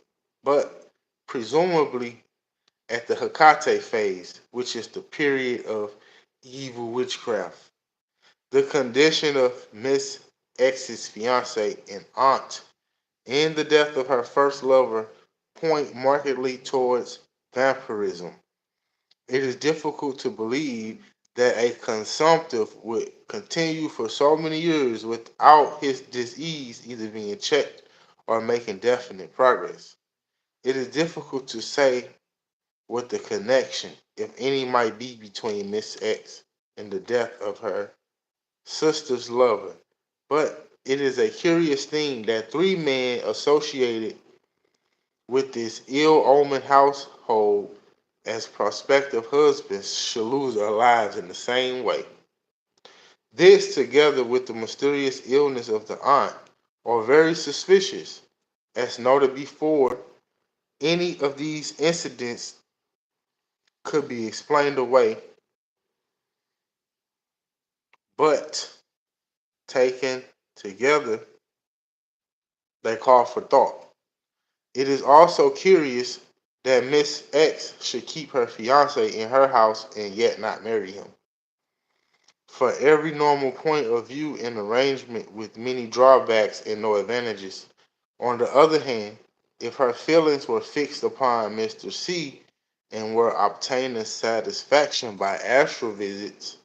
but presumably at the Hecate phase, which is the period of evil witchcraft. The condition of Miss X's fiance and aunt in the death of her first lover point markedly towards vampirism. It is difficult to believe that a consumptive would continue for so many years without his disease either being checked or making definite progress. It is difficult to say what the connection, if any, might be between Miss X and the death of her sister's lover, but it is a curious thing that three men associated with this ill-omened household as prospective husbands should lose their lives in the same way. This, together with the mysterious illness of the aunt, are very suspicious. As noted before, any of these incidents could be explained away, but taken together, they call for thought. It is also curious that Miss X should keep her fiance in her house and yet not marry him. For every normal point of view, an arrangement with many drawbacks and no advantages. On the other hand, if her feelings were fixed upon Mr. C and were obtaining satisfaction by astral visits,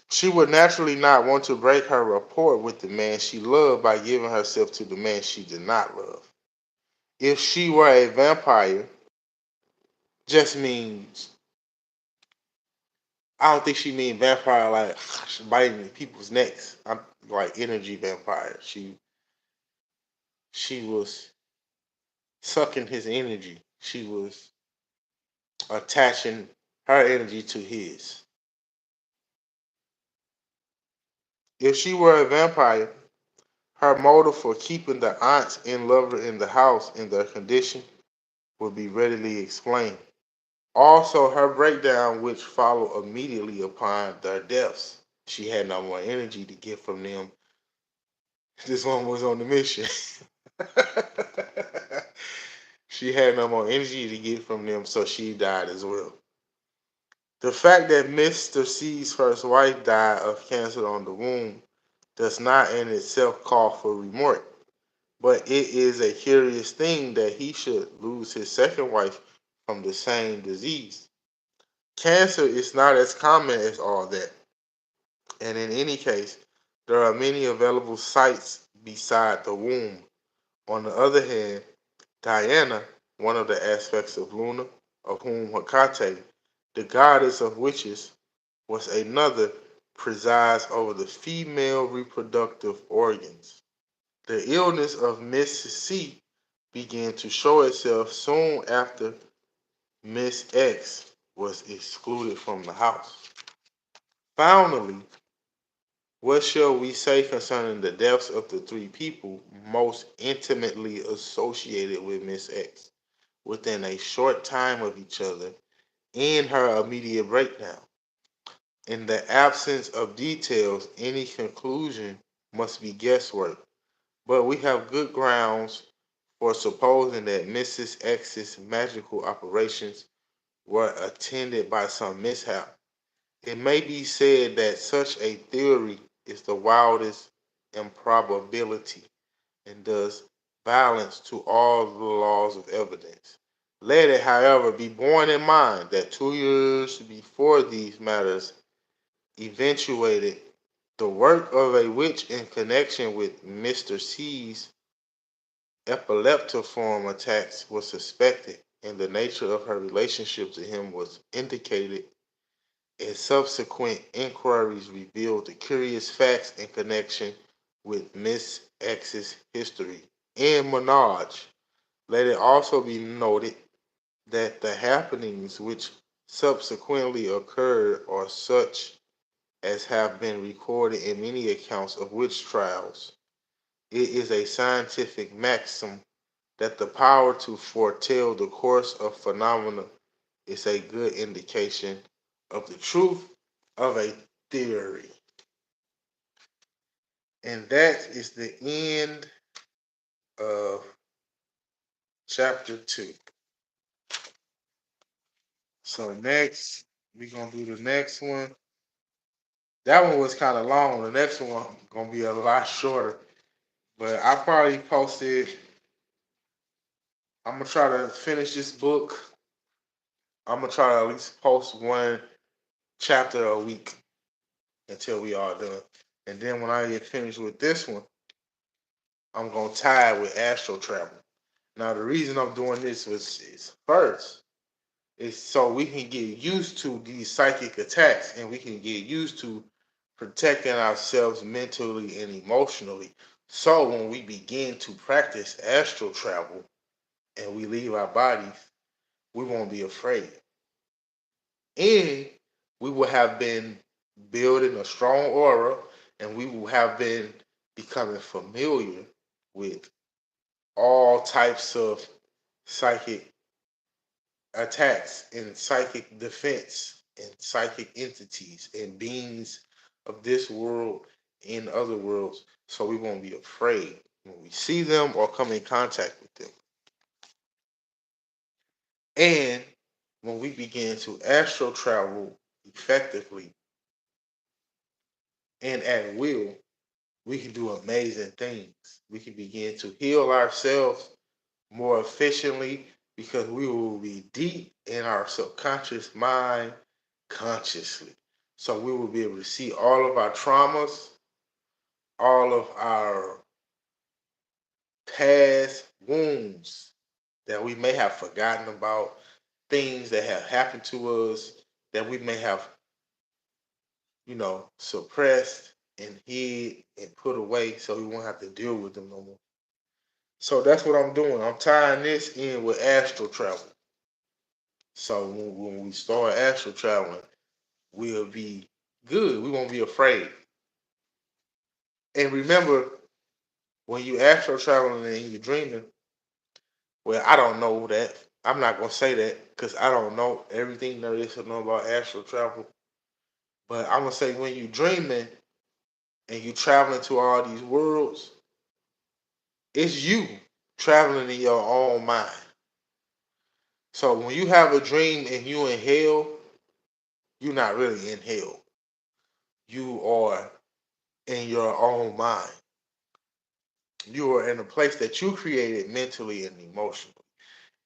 she would naturally not want to break her rapport with the man she loved by giving herself to the man she did not love. If she were a vampire, just means I don't think she mean vampire like biting people's necks. I'm like energy vampire. She was sucking his energy. She was attaching her energy to his. If she were a vampire, her motive for keeping the aunts and lover in the house in their condition would be readily explained. Also, her breakdown, which followed immediately upon their deaths. She had no more energy to get from them. This one was on the mission. She had no more energy to get from them, so she died as well. The fact that Mr. C's first wife died of cancer on the womb does not in itself call for remorse, but it is a curious thing that he should lose his second wife from the same disease. Cancer is not as common as all that, and in any case, there are many available sites beside the womb. On the other hand, Diana, one of the aspects of Luna, of whom Hecate, the goddess of witches, was another, presides over the female reproductive organs. The illness of Miss C began to show itself soon after Miss X was excluded from the house. Finally, what shall we say concerning the deaths of the three people most intimately associated with Miss X within a short time of each other and her immediate breakdown? In the absence of details, any conclusion must be guesswork, but we have good grounds for supposing that Mrs. X's magical operations were attended by some mishap. It may be said that such a theory is the wildest improbability and does violence to all the laws of evidence. Let it, however, be borne in mind that 2 years before these matters eventuated, the work of a witch in connection with Mr. C's epileptiform attacks was suspected, and the nature of her relationship to him was indicated, and subsequent inquiries revealed the curious facts in connection with Miss X's history and menage. Let it also be noted that the happenings which subsequently occurred are such as have been recorded in many accounts of witch trials. It is a scientific maxim that the power to foretell the course of phenomena is a good indication of the truth of a theory. And that is the end of chapter 2. So next, we're going to do the next one. That one was kind of long. The next one going to be a lot shorter. But I probably posted, I'm going to try to finish this book. I'm going to try to at least post one chapter a week until we all done. And then when I get finished with this one, I'm going to tie it with astral travel. Now, the reason I'm doing this is first, is so we can get used to these psychic attacks and we can get used to protecting ourselves mentally and emotionally. So when we begin to practice astral travel and we leave our bodies, we won't be afraid. And we will have been building a strong aura, and we will have been becoming familiar with all types of psychic attacks and psychic defense and psychic entities and beings of this world and other worlds. So we won't be afraid when we see them or come in contact with them. And when we begin to astral travel effectively and at will, we can do amazing things. We can begin to heal ourselves more efficiently because we will be deep in our subconscious mind consciously. So we will be able to see all of our traumas, all of our past wounds that we may have forgotten about, things that have happened to us that we may have, suppressed and hid and put away so we won't have to deal with them no more. So that's what I'm doing. I'm tying this in with astral travel. So when we start astral traveling, we'll be good. We won't be afraid. And remember, when you astral traveling and you're dreaming, well, I don't know that. I'm not gonna say that because I don't know everything there is to know about astral travel. But I'm gonna say when you're dreaming and you traveling to all these worlds, it's you traveling in your own mind. So when you have a dream and you in hell, you're not really in hell. You are in your own mind. You are in a place that you created mentally and emotionally.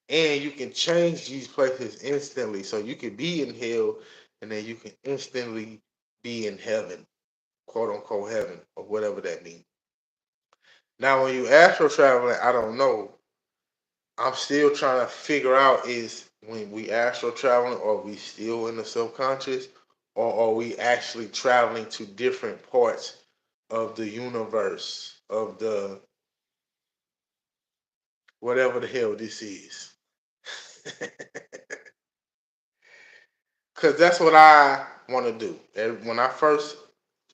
And you can change these places instantly. So you can be in hell and then you can instantly be in heaven, quote unquote heaven, or whatever that means. Now, when you astral traveling, I don't know. I'm still trying to figure out is when we astral traveling, are we still in the subconscious, or are we actually traveling to different parts of the universe, of the whatever the hell this is? Because that's what I want to do. And when I first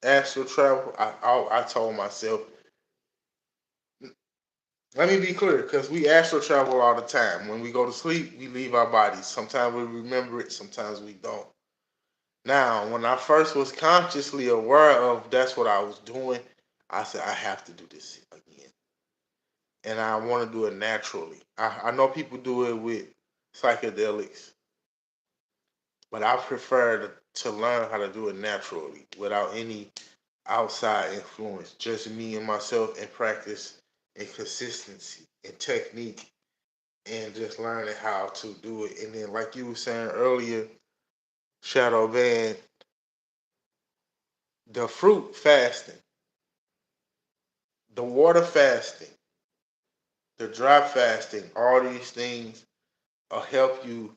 astral travel, I told myself, let me be clear, because we astral travel all the time. When we go to sleep, we leave our bodies. Sometimes we remember it, sometimes we don't. Now, when I first was consciously aware of that's what I was doing, I said, I have to do this again. And I want to do it naturally. I know people do it with psychedelics, but I prefer to learn how to do it naturally without any outside influence. Just me and myself and practice and consistency and technique and just learning how to do it. And then, like you were saying earlier, Shadow Band, the fruit fasting, the water fasting, the dry fasting, all these things will help you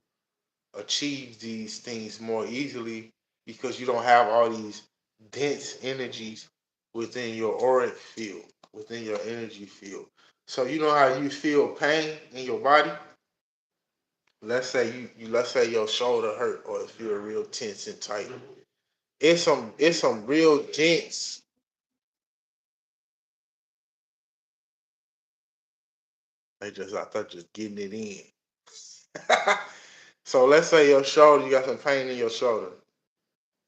achieve these things more easily because you don't have all these dense energies within your auric field, within your energy field. So you know how you feel pain in your body? Let's say let's say your shoulder hurt or it feel real tense and tight. It's some real dense. I thought just getting it in. So let's say your shoulder, you got some pain in your shoulder.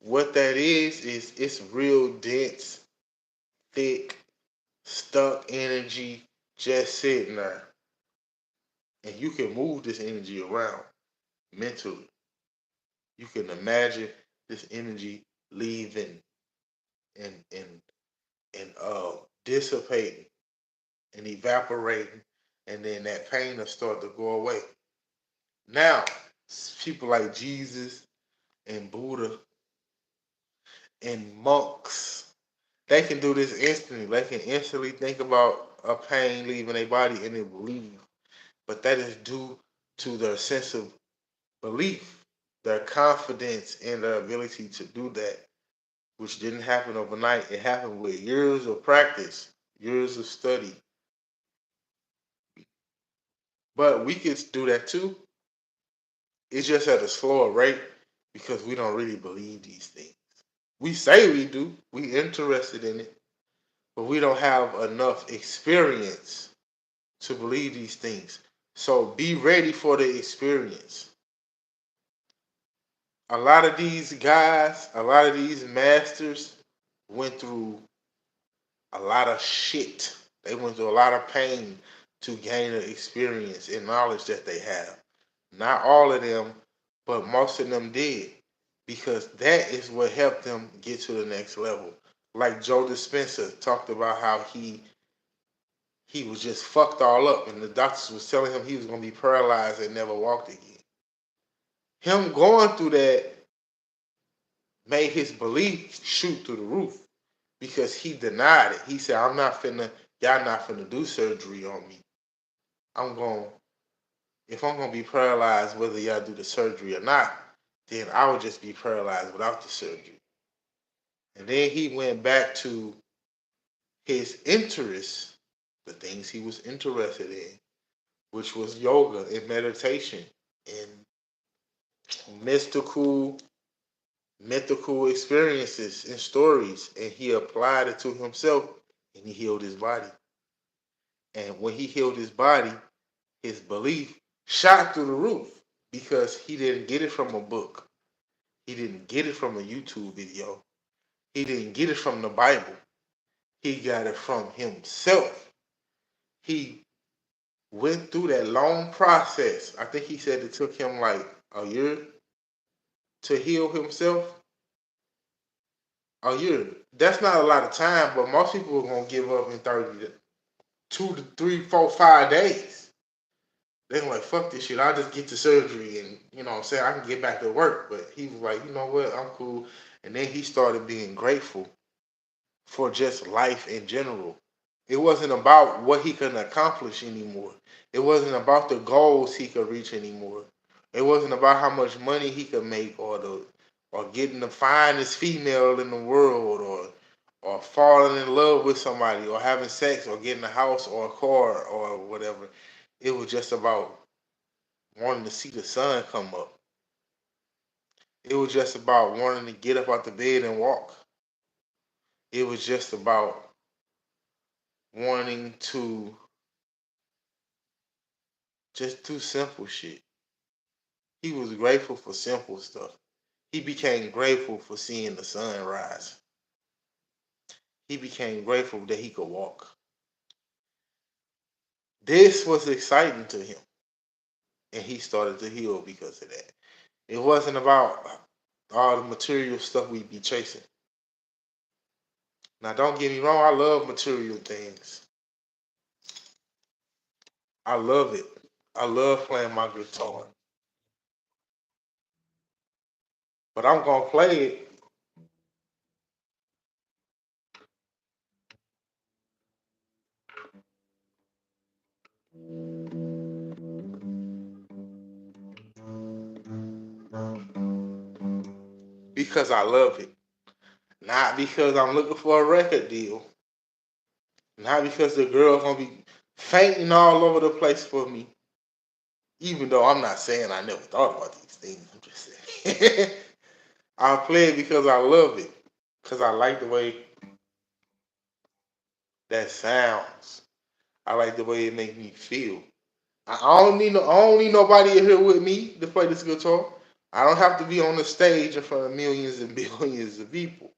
What that is it's real dense, thick, stuck energy just sitting there. And you can move this energy around mentally. You can imagine this energy leaving and dissipating and evaporating, and then that pain will start to go away. Now, people like Jesus and Buddha and monks, they can do this instantly. They can instantly think about a pain leaving their body and it will leave. But that is due to their sense of belief, their confidence in their ability to do that. which didn't happen overnight. It happened with years of practice, years of study. But we could do that too. It's just at a slower rate because we don't really believe these things. We say we do. We interested in it, but we don't have enough experience to believe these things. So be ready for the experience. A lot of these guys, a lot of these masters went through a lot of shit. They went through a lot of pain to gain the experience and knowledge that they have. Not all of them, but most of them did. Because that is what helped them get to the next level. Like Joe Dispenza talked about how he was just fucked all up and the doctors was telling him he was gonna be paralyzed and never walked again. Him going through that made his belief shoot through the roof because he denied it. He said, y'all not finna do surgery on me. If I'm gonna be paralyzed, whether y'all do the surgery or not, then I would just be paralyzed without the surgery. And then he went back to his interests, the things he was interested in, which was yoga and meditation and mystical experiences and stories, and he applied it to himself and he healed his body. And when he healed his body, his belief shot through the roof because he didn't get it from a book. He didn't get it from a YouTube video. He didn't get it from the Bible. He got it from himself. He went through that long process. I think he said it took him like a year to heal himself. A year. That's not a lot of time, but most people are gonna give up in 2 to 3, 4, 5 days. They're like, fuck this shit. I'll just get the surgery and you know what I'm saying, I can get back to work. But he was like, you know what, I'm cool. And then he started being grateful for just life in general. It wasn't about what he could accomplish anymore. It wasn't about the goals he could reach anymore. It wasn't about how much money he could make or getting the finest female in the world or falling in love with somebody or having sex or getting a house or a car or whatever. It was just about wanting to see the sun come up. It was just about wanting to get up out the bed and walk. It was just about wanting to just do simple shit. He was grateful for simple stuff. He became grateful for seeing the sun rise. He became grateful that he could walk. This was exciting to him. And he started to heal because of that. It wasn't about all the material stuff we be chasing. Now, don't get me wrong, I love material things. I love it. I love playing my guitar. But I'm going to play it because I love it. Not because I'm looking for a record deal. Not because the girl's going to be fainting all over the place for me. Even though I'm not saying I never thought about these things. I'm just saying. I play it because I love it. Because I like the way that sounds. I like the way it makes me feel. I don't need nobody in here with me to play this guitar. I don't have to be on the stage in front of millions and billions of people.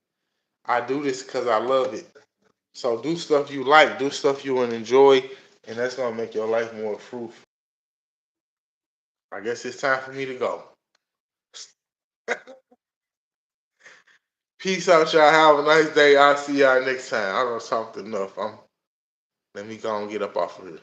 I do this because I love it. So do stuff you like, do stuff you want to enjoy, and that's gonna make your life more fruitful. I guess it's time for me to go. Peace out, y'all. Have a nice day. I'll see y'all next time. I don't talked enough. Let me go and get up off of here.